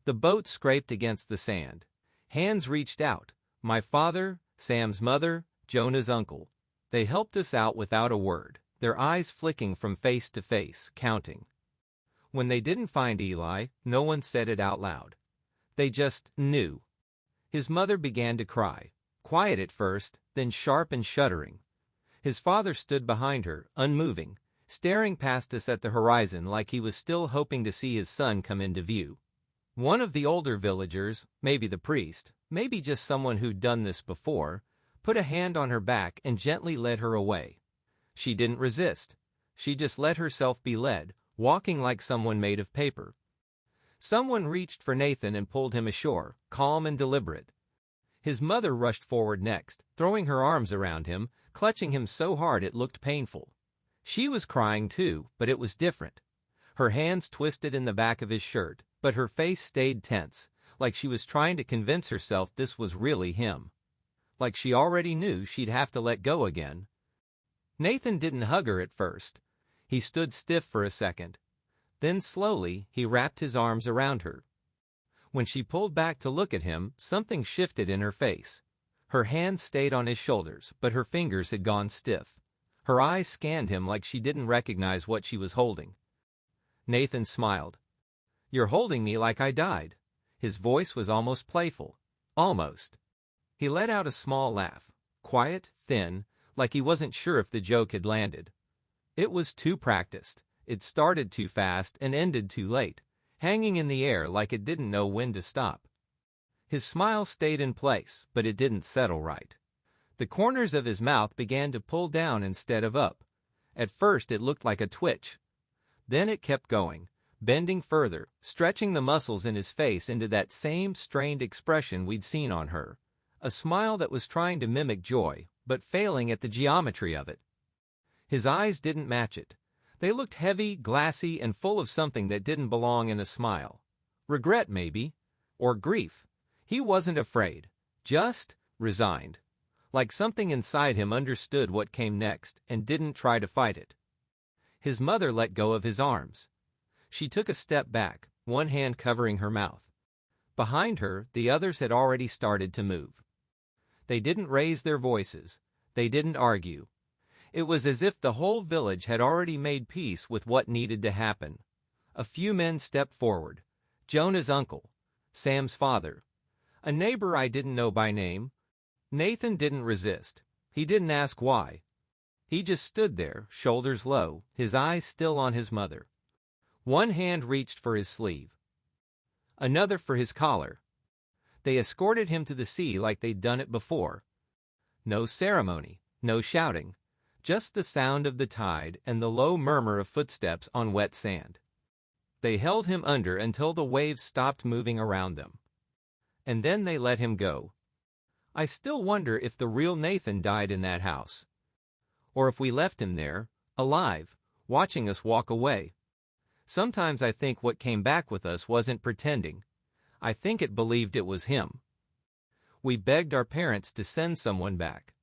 The boat scraped against the sand. Hands reached out. My father, Sam's mother, Jonah's uncle. They helped us out without a word, their eyes flicking from face to face, counting. When they didn't find Eli, no one said it out loud. They just knew. His mother began to cry, quiet at first, then sharp and shuddering. His father stood behind her, unmoving, staring past us at the horizon like he was still hoping to see his son come into view. One of the older villagers, maybe the priest, maybe just someone who'd done this before, put a hand on her back and gently led her away. She didn't resist. She just let herself be led, walking like someone made of paper. Someone reached for Nathan and pulled him ashore, calm and deliberate. His mother rushed forward next, throwing her arms around him, clutching him so hard it looked painful. She was crying too, but it was different. Her hands twisted in the back of his shirt, but her face stayed tense, like she was trying to convince herself this was really him. Like she already knew she'd have to let go again. Nathan didn't hug her at first. He stood stiff for a second. Then slowly, he wrapped his arms around her. When she pulled back to look at him, something shifted in her face. Her hands stayed on his shoulders, but her fingers had gone stiff. Her eyes scanned him like she didn't recognize what she was holding. Nathan smiled. "You're holding me like I died." His voice was almost playful. Almost. He let out a small laugh, quiet, thin, like he wasn't sure if the joke had landed. It was too practiced. It started too fast and ended too late, hanging in the air like it didn't know when to stop. His smile stayed in place, but it didn't settle right. The corners of his mouth began to pull down instead of up. At first it looked like a twitch. Then it kept going, bending further, stretching the muscles in his face into that same strained expression we'd seen on her. A smile that was trying to mimic joy, but failing at the geometry of it. His eyes didn't match it. They looked heavy, glassy, and full of something that didn't belong in a smile. Regret, maybe. Or grief. He wasn't afraid. Just resigned. Like something inside him understood what came next and didn't try to fight it. His mother let go of his arms. She took a step back, one hand covering her mouth. Behind her, the others had already started to move. They didn't raise their voices. They didn't argue. It was as if the whole village had already made peace with what needed to happen. A few men stepped forward. Jonah's uncle, Sam's father, a neighbor I didn't know by name. Nathan didn't resist. He didn't ask why. He just stood there, shoulders low, his eyes still on his mother. One hand reached for his sleeve. Another for his collar. They escorted him to the sea like they'd done it before. No ceremony, no shouting. Just the sound of the tide and the low murmur of footsteps on wet sand. They held him under until the waves stopped moving around them. And then they let him go. I still wonder if the real Nathan died in that house. Or if we left him there, alive, watching us walk away. Sometimes I think what came back with us wasn't pretending. I think it believed it was him. We begged our parents to send someone back.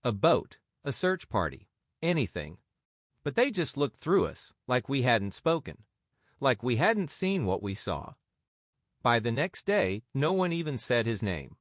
A boat, a search party. Anything. But they just looked through us, like we hadn't spoken. Like we hadn't seen what we saw. By the next day, no one even said his name.